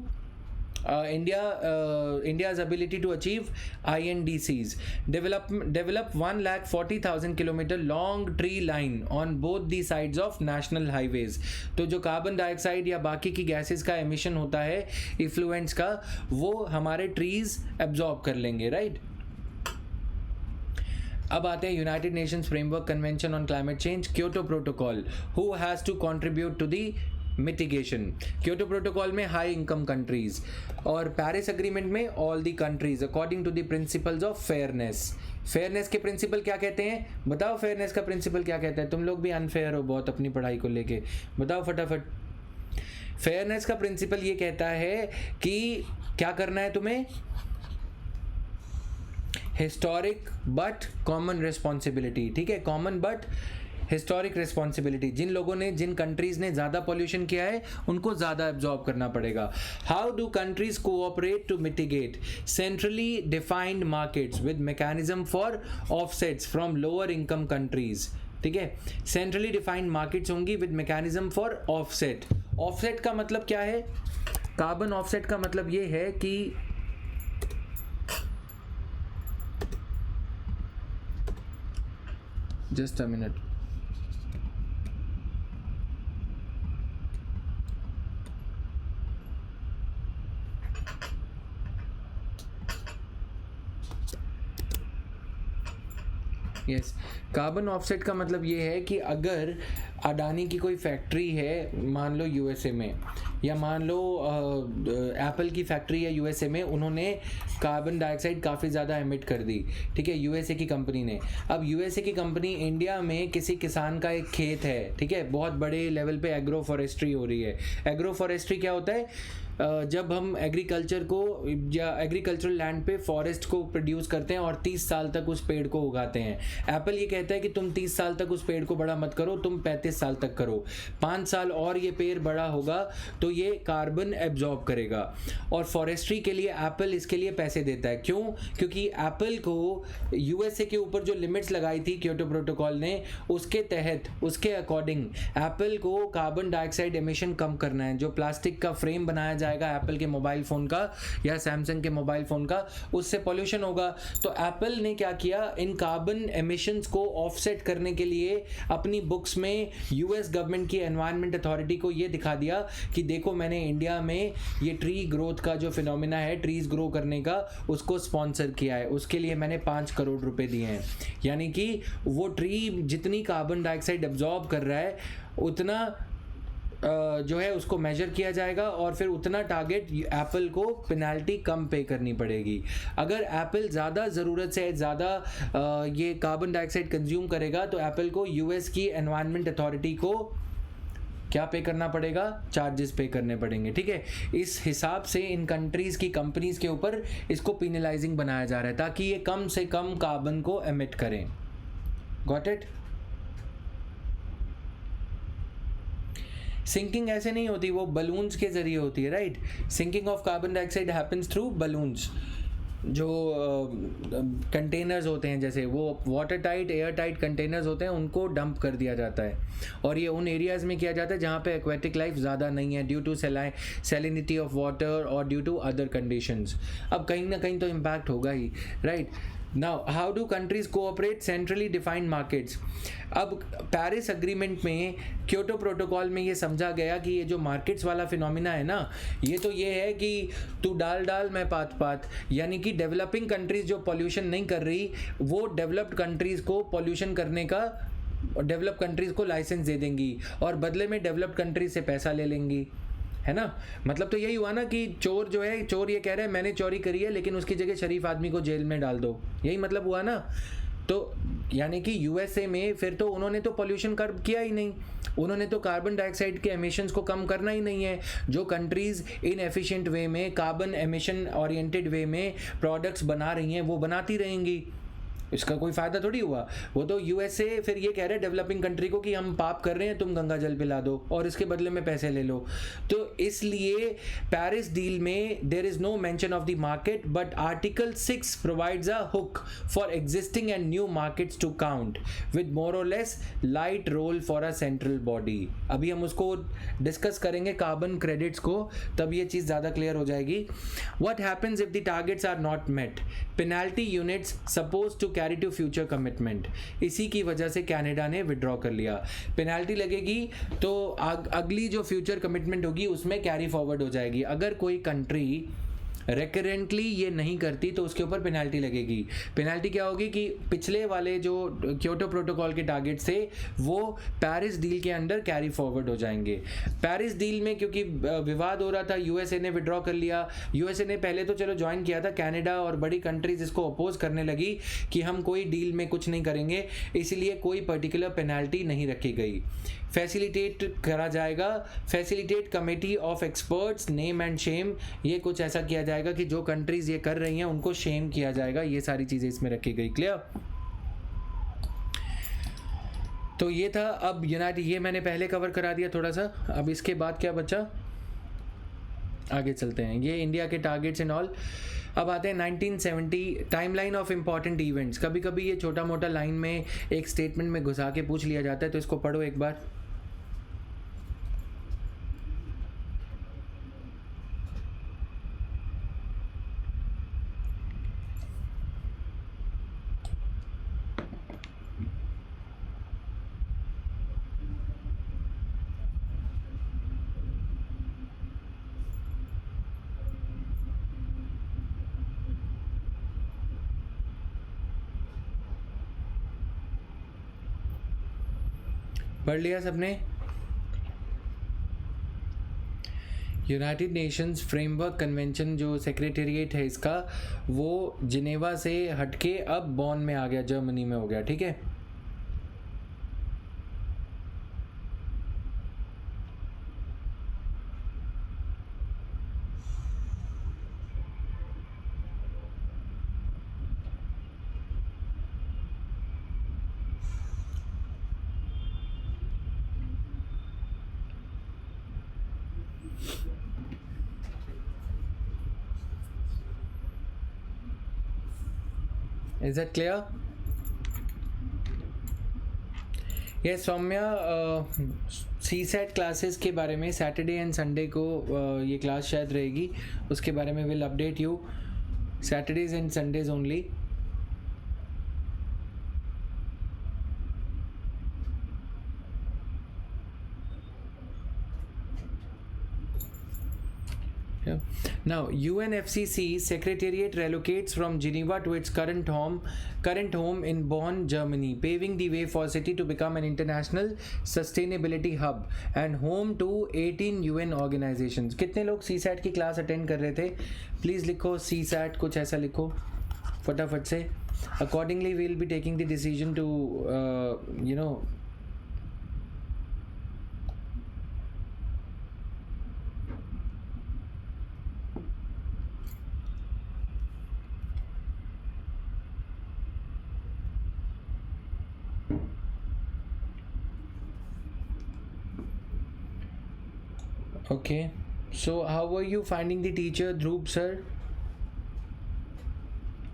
India's ability to achieve INDCs. Develop 140,000 kilometer long tree line on both the sides of national highways. तो जो carbon dioxide या बाकी की gases का emission होता है, इफ्लुएंस का, वो हमारे ट्रीज एब्जॉर्ब कर लेंगे, राइट। अब आते हैं United Nations framework convention on climate Change, Kyoto Protocol, who has to contribute to the mitigation. Kyoto protocol में हाई इनकम कंट्रीज, और पेरिस अग्रीमेंट में all the countries according to the principles of fairness. Fairness के principle क्या कहते हैं, बताओ, fairness का principal क्या कहता है? तुम लोग भी अनफेयर हो बहुत अपनी पढ़ाई को लेके, बताओ फटाफट। फेयरनेस का प्रिंसिपल ये कहता है कि क्या करना है तुम्हें, हिस्टोरिक बट कॉमन रिस्पॉन्सिबिलिटी, ठीक है, कॉमन बट हिस्टोरिक रिस्पॉन्सिबिलिटी। जिन लोगों ने, जिन कंट्रीज़ ने ज़्यादा पॉल्यूशन किया है उनको ज़्यादा एब्जॉर्ब करना पड़ेगा। How do countries cooperate to mitigate, centrally defined markets with mechanism for offsets from lower income countries, ठीक है, सेंट्रली डिफाइंड मार्केट्स होंगी with mechanism for offset. Offset का मतलब क्या है, कार्बन ऑफसेट का मतलब ये है कि just a minute, yes, carbon offset का मतलब ये है कि अगर अडानी की कोई फैक्ट्री है मान लो यूएसए में, या मान लो एप्पल की फैक्ट्री है यूएसए में, उन्होंने कार्बन डाइऑक्साइड काफ़ी ज़्यादा एमिट कर दी, ठीक है, यूएसए की कंपनी ने। अब यूएसए की कंपनी इंडिया में किसी किसान का एक खेत है, ठीक है, बहुत बड़े लेवल पे एग्रो फॉरेस्ट्री हो रही है। एग्रो फॉरेस्ट्री क्या होता है, जब हम एग्रीकल्चर को या एग्रीकल्चरल लैंड पे फॉरेस्ट को प्रोड्यूस करते हैं और 30 साल तक उस पेड़ को उगाते हैं। एप्पल ये कहता है कि तुम 30 साल तक उस पेड़ को बड़ा मत करो, तुम 35 साल तक करो, 5 साल और ये पेड़ बड़ा होगा तो ये कार्बन एब्जॉर्ब करेगा। और फॉरेस्ट्री के लिए एप्पल इसके लिए पैसे देता है, क्यों? क्योंकि एप्पल को यूएसए के ऊपर जो लिमिट्स लगाई थी क्योटो प्रोटोकॉल ने, उसके तहत, उसके अकॉर्डिंग एप्पल को कार्बन डाइऑक्साइड एमिशन कम करना है। जो प्लास्टिक का फ्रेम बनाया जाएगा एप्पल के मोबाइल फ़ोन का या सैमसंग के मोबाइल फ़ोन का, उससे पॉल्यूशन होगा। तो एप्पल ने क्या किया, इन कार्बन एमिशंस को ऑफसेट करने के लिए अपनी बुक्स में यूएस गवर्नमेंट की एनवायरनमेंट अथॉरिटी को ये दिखा दिया कि देखो मैंने इंडिया में ये ट्री ग्रोथ का जो फिनोमिना है, ट्रीज ग्रो करने का, उसको स्पॉन्सर किया है, उसके लिए मैंने 5 करोड़ रुपए दिए हैं। यानी कि वो ट्री जितनी कार्बन डाइऑक्साइड एब्जॉर्ब कर रहा है उतना जो है उसको मेजर किया जाएगा और फिर उतना टारगेट एप्पल को पेनाल्टी कम पे करनी पड़ेगी। अगर एप्पल ज़्यादा ज़रूरत से ज़्यादा ये कार्बन डाइऑक्साइड कंज्यूम करेगा तो एप्पल को यूएस की एनवायरनमेंट अथॉरिटी को क्या पे करना पड़ेगा, चार्जेस पे करने पड़ेंगे, ठीक है। इस हिसाब से इन कंट्रीज़ की कंपनीज़ के ऊपर इसको पिनलाइजिंग बनाया जा रहा है ताकि ये कम से कम कार्बन को एमिट करें। Got it? सिंकिंग ऐसे नहीं होती, वो बलून्स के ज़रिए होती है, right. Sinking of carbon dioxide happens through balloons. जो कंटेनर्स होते हैं, जैसे वो water tight, air tight containers होते हैं, उनको डंप कर दिया जाता है और ये उन एरियाज़ में किया जाता है जहाँ पे एक्वेटिक लाइफ ज़्यादा नहीं है, due to salinity of water और ड्यू टू अदर कंडीशंस। अब कहीं ना कहीं तो इम्पैक्ट होगा ही, right. Now, how do countries cooperate? Centrally defined markets. अब पेरिस अग्रीमेंट में, क्योटो प्रोटोकॉल में ये समझा गया कि ये जो मार्केट्स वाला फिनोमिना है ना, ये तो ये है कि तू डाल डाल मैं पात पात, यानी कि डेवलपिंग कंट्रीज जो पॉल्यूशन नहीं कर रही वो डेवलप्ड कंट्रीज़ को पॉल्यूशन करने का, डेवलप कंट्रीज़ को लाइसेंस दे देंगी और बदले में डेवलप्ड कंट्रीज से पैसा ले लेंगी, है ना। मतलब तो यही हुआ ना कि चोर जो है, चोर ये कह रहा है मैंने चोरी करी है लेकिन उसकी जगह शरीफ आदमी को जेल में डाल दो, यही मतलब हुआ ना। तो यानी कि यूएसए में फिर तो उन्होंने तो पोल्यूशन कर किया ही नहीं, उन्होंने तो कार्बन डाइऑक्साइड के एमिशंस को कम करना ही नहीं है। जो कंट्रीज़ इन एफिशिएंट वे में, कार्बन एमिशन ओरिएंटेड वे में प्रोडक्ट्स बना रही हैं वो बनाती रहेंगी, इसका कोई फ़ायदा थोड़ी हुआ। वो तो यूएसए फिर ये कह रहे हैं डेवलपिंग कंट्री को कि हम पाप कर रहे हैं, तुम गंगा जल पिला दो और इसके बदले में पैसे ले लो। तो इसलिए पेरिस डील में there is no mention of the market, but article 6 provides a hook for existing and new markets to count with more or less light role for a central body. अभी हम उसको discuss करेंगे carbon credits को, तब ये चीज़ ज़्यादा clear हो जाएगी। What happens if the targets are not met? Penalty units suppose to carry to future commitment. इसी की वजह से कनाडा ने विड्रॉ कर लिया। पेनाल्टी लगेगी तो अगली जो फ्यूचर कमिटमेंट होगी उसमें कैरी फॉरवर्ड हो जाएगी। अगर कोई कंट्री रिकरेंटली ये नहीं करती तो उसके ऊपर पेनाल्टी लगेगी। पेनाल्टी क्या होगी कि पिछले वाले जो क्योटो प्रोटोकॉल के टारगेट्स थे वो पेरिस डील के अंदर कैरी फॉरवर्ड हो जाएंगे। पेरिस डील में क्योंकि विवाद हो रहा था, यूएसए ने विड्रॉ कर लिया। यूएसए ने पहले तो चलो ज्वाइन किया था, कनाडा और बड़ी कंट्रीज इसको अपोज करने लगी कि हम कोई डील में कुछ नहीं करेंगे, इसलिए कोई पर्टिकुलर पेनाल्टी नहीं रखी गई। फैसिलिटेट करा जाएगा, facilitate committee of experts name and Shem, ये कुछ ऐसा किया जाएगा कि जो कंट्रीज ये कर रही हैं उनको शेम किया जाएगा। ये सारी चीज़ें इसमें रखी गई। क्लियर? तो ये था। अब यूनाइटेड, ये मैंने पहले कवर करा दिया थोड़ा सा। अब इसके बाद क्या बचा, आगे चलते हैं। ये इंडिया के टारगेट्स एंड ऑल। अब आते हैं 1970 टाइमलाइन ऑफ इंपॉर्टेंट इवेंट्स। कभी कभी ये छोटा मोटा लाइन में एक स्टेटमेंट में घुसा के पूछ लिया जाता है, तो इसको पढ़ो एक बार। पढ़ लिया सबने? यूनाइटेड नेशंस फ्रेमवर्क कन्वेंशन जो सेक्रेटेरिएट है इसका, वो जिनेवा से हटके अब बॉन में आ गया, जर्मनी में हो गया। ठीक है। Is that clear? Yes Saumya, CSAT classes के बारे में सैटरडे एंड संडे को ये क्लास शायद रहेगी, उसके बारे में will update you. Saturdays and Sundays only. Now, UNFCCC Secretariat relocates from Geneva to its current home in Bonn, Germany, paving the way for city to become an international sustainability hub and home to 18 UN organizations. कितने लोग CSAT की class attend कर रहे थे? Please लिखो CSAT, कुछ ऐसा लिखो फटाफट से। Accordingly, we will be taking the decision to, Okay, so how were you finding the teacher, Dhruv sir?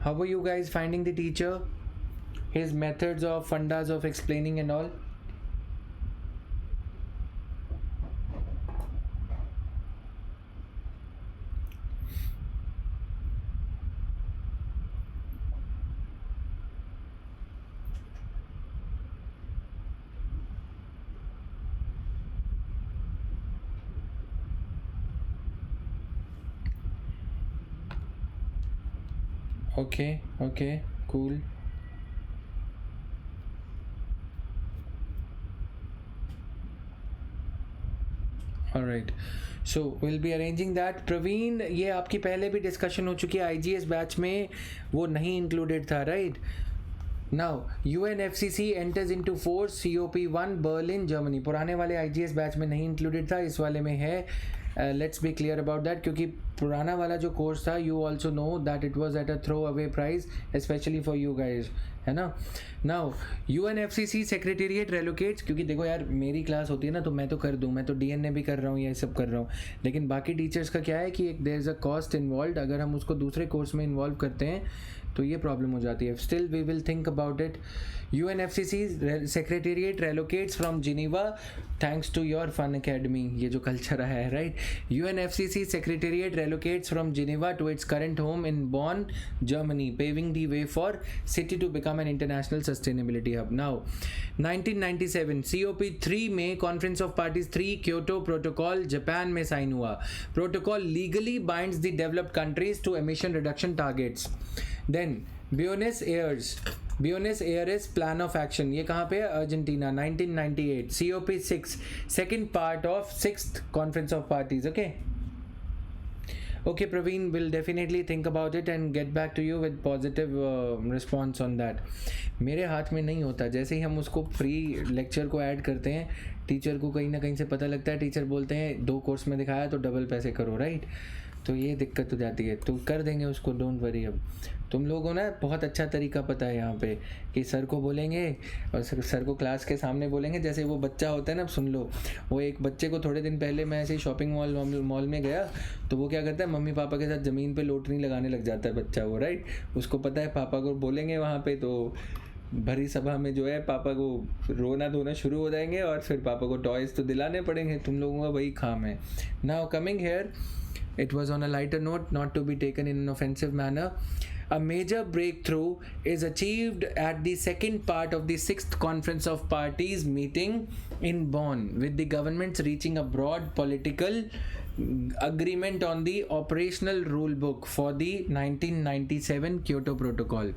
How were you guys finding the teacher? His methods of fundas of explaining and all? Okay, cool. Alright, so will be arranging that. Praveen, ये आपकी पहले भी discussion हो चुकी है, IGS batch में वो नहीं इंक्लूडेड था, right? Now UNFCC enters into force COP1 Berlin Germany. पुराने वाले IGS बैच में नहीं इंक्लूडेड था, इस वाले में है. Let's be clear about that, क्योंकि पुराना वाला जो कोर्स था, you also know that it was at a throw away price especially for you guys, है ना? नाउ UNFCC सेक्रेटेरिएट रेलोकेट्स, क्योंकि देखो यार मेरी क्लास होती है ना, तो मैं तो कर दूँ, मैं तो DNA भी कर रहा हूँ, ये सब कर रहा हूँ, लेकिन बाकी टीचर्स का क्या है कि एक there is a cost involve. अगर हम उसको दूसरे कोर्स में इन्वॉल्व करते हैं तो ये प्रॉब्लम हो जाती है. Still we will think about it. UNFCC secretariat relocates from Geneva thanks to your fun academy, ये जो कल्चर है, right? UNFCC secretariat relocates from Geneva to its current home in Bonn, Germany, paving the way for city to become an international sustainability hub. Now, 1997 COP3 में Conference of Parties 3 Kyoto Protocol Japan में sign हुआ. Protocol legally binds the developed countries to emission reduction targets. Then Buenos Aires Plan of Action, ये कहाँ पे है? Argentina, 1998. COP6 second part of 6th Conference of Parties. Okay, Praveen, will definitely think about it and get back to you with positive response on that. मेरे हाथ में नहीं होता. जैसे ही हम उसको फ्री लेक्चर को ऐड करते हैं, टीचर को कहीं ना कहीं से पता लगता है, टीचर बोलते हैं 2 कोर्स में दिखाया तो डबल पैसे करो, राइट? तो ये दिक्कत हो जाती है. तो कर देंगे उसको, डोंट वरी. अब तुम लोगों ना बहुत अच्छा तरीका पता है यहाँ पे कि सर को बोलेंगे और सर को क्लास के सामने बोलेंगे. जैसे वो बच्चा होता है ना, सुन लो, वो एक बच्चे को थोड़े दिन पहले मैं ऐसे ही शॉपिंग मॉल में गया, तो वो क्या करता है, मम्मी पापा के साथ ज़मीन पे लोटनी लगाने लग जाता है बच्चा वो, राइट? उसको पता है पापा को बोलेंगे वहाँ पे तो भरी सभा में जो है पापा को रोना धोना शुरू हो जाएंगे और फिर पापा को टॉयज़ तो दिलाने पड़ेंगे. तुम लोगों का वही काम है. Now coming here, it was on a lighter note, not to be taken in an offensive manner. A major breakthrough is achieved at the second part of the 6th Conference of Parties meeting in Bonn, with the governments reaching a broad political agreement on the operational rule book for the 1997 Kyoto Protocol.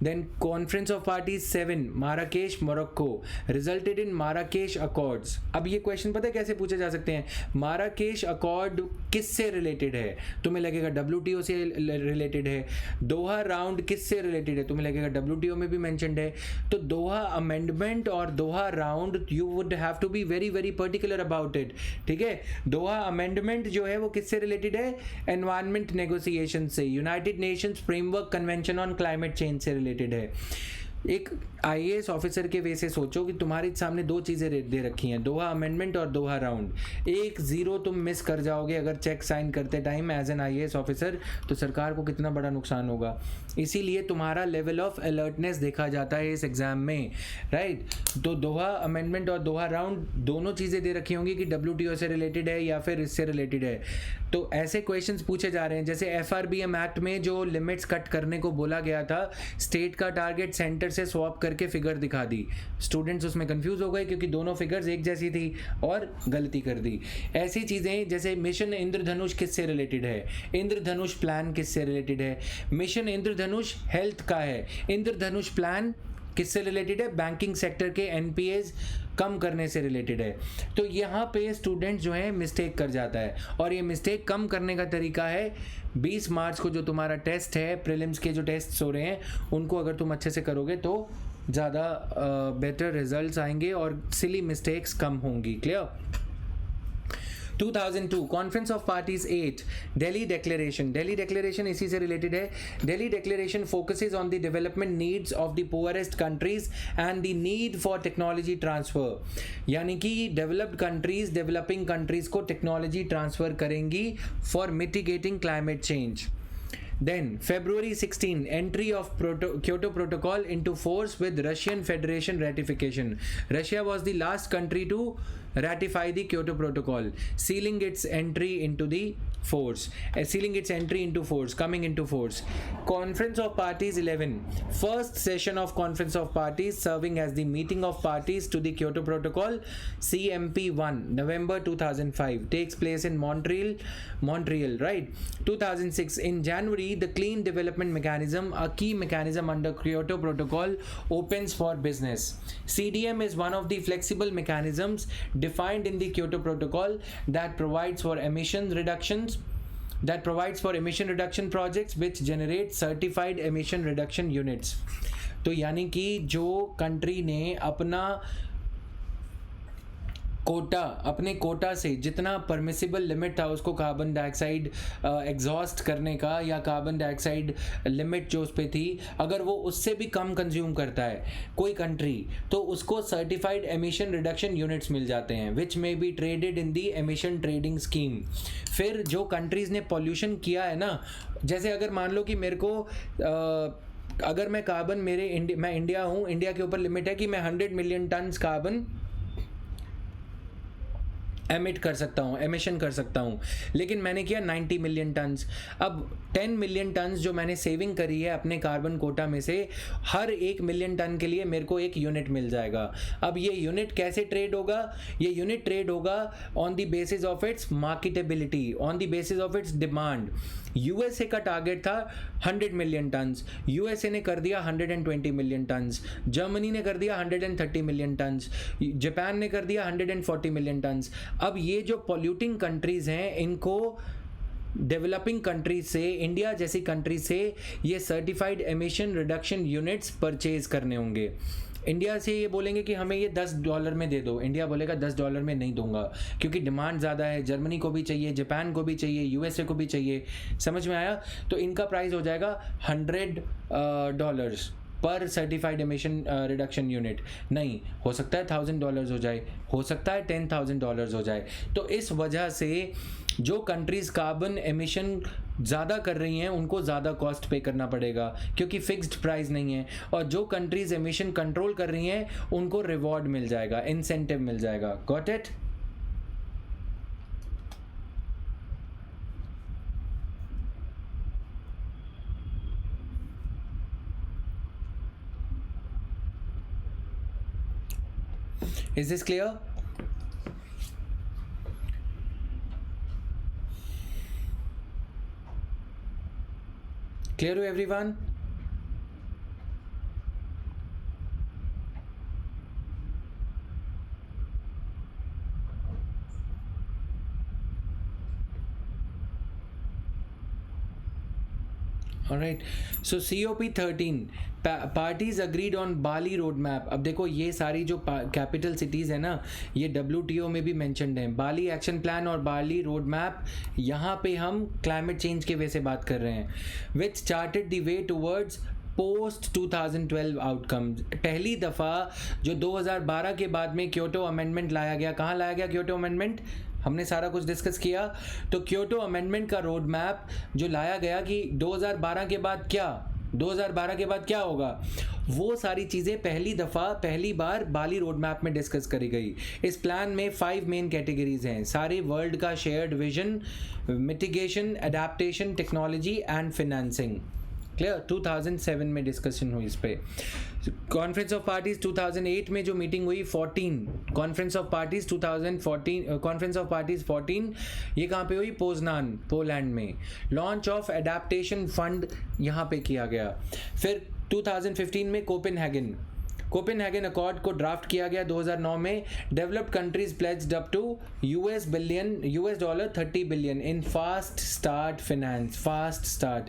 Then Conference of Parties 7 Marrakesh, Morocco resulted in Marrakesh Accords. अब ये question पता है कैसे पूछे जा सकते हैं? Marrakesh accord किससे रिलेटेड है? तुम्हें लगेगा WTO से रिलेटेड है. दोहा राउंड किससे रिलेटेड है? तुम्हें लगेगा WTO में भी मेंशन्ड है. तो दोहा अमेंडमेंट और Doha round, you would have to be very very particular about it, ठीक है? दोहा अमेंडमेंट जो है वो किससे रिलेटेड है? एनवायरमेंट नेगोशिएशन से, United Nations framework convention on climate change से रिलेटेड है. एक IAS ऑफिसर के वे से सोचो कि तुम्हारे सामने 2 चीज़ें दे रखी हैं, दोहा अमेंडमेंट और दोहा राउंड. 1-0 तुम मिस कर जाओगे अगर चेक साइन करते time as an IAS officer, तो सरकार को कितना बड़ा नुकसान होगा. इसीलिए तुम्हारा लेवल ऑफ अलर्टनेस देखा जाता है इस एग्ज़ाम में, राइट? तो दोहा अमेंडमेंट और दोहा राउंड दोनों चीज़ें दे रखी होंगी कि WTO से रिलेटेड है या फिर इससे रिलेटेड है. तो ऐसे क्वेश्चंस पूछे जा रहे हैं. जैसे FRBM एक्ट में जो लिमिट्स कट करने को बोला गया था, स्टेट का टारगेट सेंटर से स्वैप करके फिगर दिखा दी. स्टूडेंट्स उसमें कंफ्यूज हो गए क्योंकि दोनों फिगर्स एक जैसी थी और गलती कर दी. ऐसी चीज़ें जैसे मिशन इंद्रधनुष किससे रिलेटेड है? इंद्रधनुष प्लान किससे रिलेटेड है? मिशन इंद्रधनुष हेल्थ का है. इंद्रधनुष प्लान किससे रिलेटेड है? बैंकिंग सेक्टर के NPAs कम करने से रिलेटेड है. तो यहाँ पे स्टूडेंट जो है मिस्टेक कर जाता है, और ये मिस्टेक कम करने का तरीका है 20 मार्च को जो तुम्हारा टेस्ट है, प्रीलिम्स के जो टेस्ट हो रहे हैं, उनको अगर तुम अच्छे से करोगे तो ज़्यादा बेटर रिजल्ट्स आएंगे और सिली मिस्टेक्स कम होंगी. Clear? 2002 conference of parties 8 Delhi declaration. Delhi declaration इसी से रिलेटेड है. Delhi declaration focuses on the development needs of the poorest countries and the need for technology transfer. यानी कि डेवलप्ड कंट्रीज डेवलपिंग कंट्रीज को technology transfer करेंगी for mitigating climate change. Then February 16 entry of Kyoto Protocol into force with Russian Federation ratification. Russia was the last country to ratify the Kyoto Protocol, sealing its entry into force, coming into force. Conference of Parties 11, first session of Conference of Parties serving as the meeting of parties to the Kyoto Protocol, CMP1, November 2005, takes place in Montreal, right? 2006 in January, the Clean Development Mechanism, a key mechanism under Kyoto Protocol, opens for business. CDM is one of the flexible mechanisms defined in the Kyoto Protocol that provides for emission reduction projects which generate certified emission reduction units. तो यानी कि जो country ने अपने कोटा से जितना permissible limit था उसको कार्बन डाइऑक्साइड एग्जॉस्ट करने का, या कार्बन डाइऑक्साइड लिमिट जो उस पे थी, अगर वो उससे भी कम कंज्यूम करता है कोई कंट्री, तो उसको सर्टिफाइड एमिशन रिडक्शन यूनिट्स मिल जाते हैं विच में B traded in the emission trading scheme. फिर जो कंट्रीज़ ने पॉल्यूशन किया है ना, जैसे अगर मान लो कि मेरे को अगर मैं कार्बन मैं इंडिया हूँ, इंडिया के ऊपर लिमिट है कि मैं 100 मिलियन टन्स कार्बन एमिशन कर सकता हूँ, लेकिन मैंने किया 90 मिलियन टन्स. अब 10 मिलियन टन्स जो मैंने सेविंग करी है अपने कार्बन कोटा में से, हर 1 मिलियन टन के लिए मेरे को एक यूनिट मिल जाएगा. अब ये यूनिट कैसे ट्रेड होगा? ये यूनिट ट्रेड होगा on the basis of its marketability, on the basis of its demand. USA का टारगेट था 100 मिलियन टन्स, यूएसए ने कर दिया 120 मिलियन टन्स, जर्मनी ने कर दिया 130 मिलियन टन्स, जापान ने कर दिया 140 मिलियन टन्स. अब ये जो पॉल्यूटिंग कंट्रीज़ हैं, इनको डेवलपिंग कंट्रीज से, इंडिया जैसी कंट्रीज से ये certified emission reduction units purchase करने होंगे. इंडिया से ये बोलेंगे कि हमें ये $10 में दे दो, इंडिया बोलेगा $10 में नहीं दूंगा क्योंकि डिमांड ज़्यादा है, जर्मनी को भी चाहिए, जापान को भी चाहिए, यूएसए को भी चाहिए. समझ में आया? तो इनका प्राइस हो जाएगा $100 पर सर्टिफाइड एमिशन रिडक्शन यूनिट. नहीं हो सकता है $1000 हो जाए, हो सकता है $10,000 हो जाए. तो इस वजह से जो कंट्रीज़ कार्बन एमिशन ज़्यादा कर रही हैं उनको ज़्यादा कॉस्ट पे करना पड़ेगा क्योंकि फिक्स्ड प्राइस नहीं है, और जो कंट्रीज़ एमिशन कंट्रोल कर रही हैं उनको रिवॉर्ड मिल जाएगा, इंसेंटिव मिल जाएगा. Got it? Is this clear? Clear to everyone? Alright, so COP13 parties agreed on Bali road map. अब देखो ये सारी जो कैपिटल सिटीज़ है ना, ये WTO में भी मेंशन्ड हैं. बाली एक्शन प्लान और बाली रोड मैप, यहाँ पे हम क्लाइमेट चेंज के वे से बात कर रहे हैं, which charted the way towards post 2012 outcome. पहली दफ़ा जो 2012 के बाद में क्योटो अमेंडमेंट लाया गया. कहाँ लाया गया क्योटो अमेंडमेंट? हमने सारा कुछ डिस्कस किया. तो क्योटो अमेंडमेंट का रोड मैप जो लाया गया कि 2012 के बाद क्या होगा, वो सारी चीज़ें पहली बार बाली रोड मैप में डिस्कस करी गई. इस प्लान में 5 मेन कैटेगरीज हैं, सारे वर्ल्ड का shared vision, mitigation, adaptation, technology and financing. Clear? 2007 में डिस्कशन हुई इस पे. कॉन्फ्रेंस ऑफ पार्टीज 2008 में जो मीटिंग हुई 14 कॉन्फ्रेंस ऑफ पार्टीज 14 ये कहाँ पे हुई? पोजनान, पोलैंड में. लॉन्च ऑफ एडेप्टेशन फंड यहाँ पे किया गया. फिर 2015 में कोपेनहेगन अकॉर्ड को ड्राफ्ट किया गया 2009 में. Developed countries pledged up to $30 billion in fast start finance. Fast start,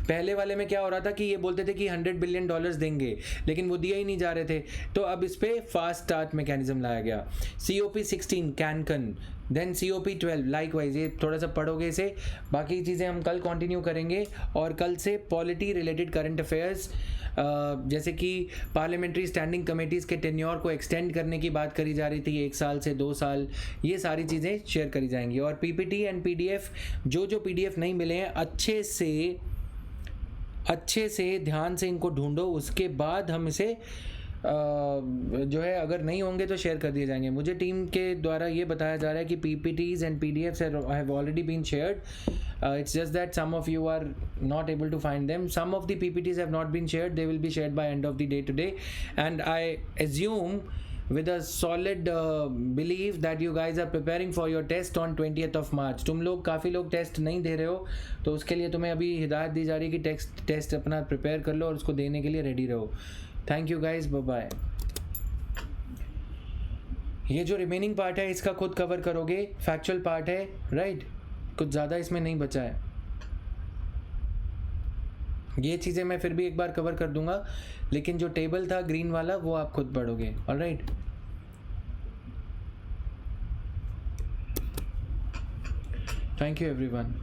पहले वाले में क्या हो रहा था कि ये बोलते थे कि $100 बिलियन देंगे, लेकिन वो दिए ही नहीं जा रहे थे. तो अब इस पे फास्ट स्टार्ट मैकेनिज्म लाया गया. COP16 कैनकन, then COP12 likewise. ये थोड़ा सा पढ़ोगे इसे, बाकी चीज़ें हम कल कंटिन्यू करेंगे. और कल से पॉलिटी रिलेटेड करंट अफेयर्स, जैसे कि पार्लियामेंट्री स्टैंडिंग कमेटीज़ के टेन्योर को एक्सटेंड करने की बात करी जा रही थी 1 साल से 2 साल, ये सारी चीज़ें शेयर करी जाएंगी. और PPT एंड PDF, जो PDF नहीं मिले हैं, अच्छे से ध्यान से इनको ढूंढो, उसके बाद हम इसे जो है अगर नहीं होंगे तो शेयर कर दिए जाएंगे. मुझे टीम के द्वारा ये बताया जा रहा है कि PPTs and PDFs have already been shared. It's just that some of you are not able to find them. Some of the PPTs have not been shared. They will be shared by end of the day today. And I assume with a solid belief that you guys are preparing for your test on 20th of March. तुम लोग काफ़ी लोग test नहीं दे रहे हो, तो उसके लिए तुम्हें अभी हिदायत दी जा रही है कि टेस्ट अपना प्रिपेयर कर लो और उसको देने के लिए रेडी रहो. Thank you guys, bye bye. ये जो रिमेनिंग पार्ट है इसका खुद कवर करोगे, फैक्चुअल पार्ट है, राइट? कुछ ज़्यादा इसमें नहीं बचा है। ये चीज़ें मैं फिर भी एक बार कवर कर दूंगा, लेकिन जो टेबल था ग्रीन वाला वो आप खुद पढ़ोगे, ऑलराइट? Thank you everyone.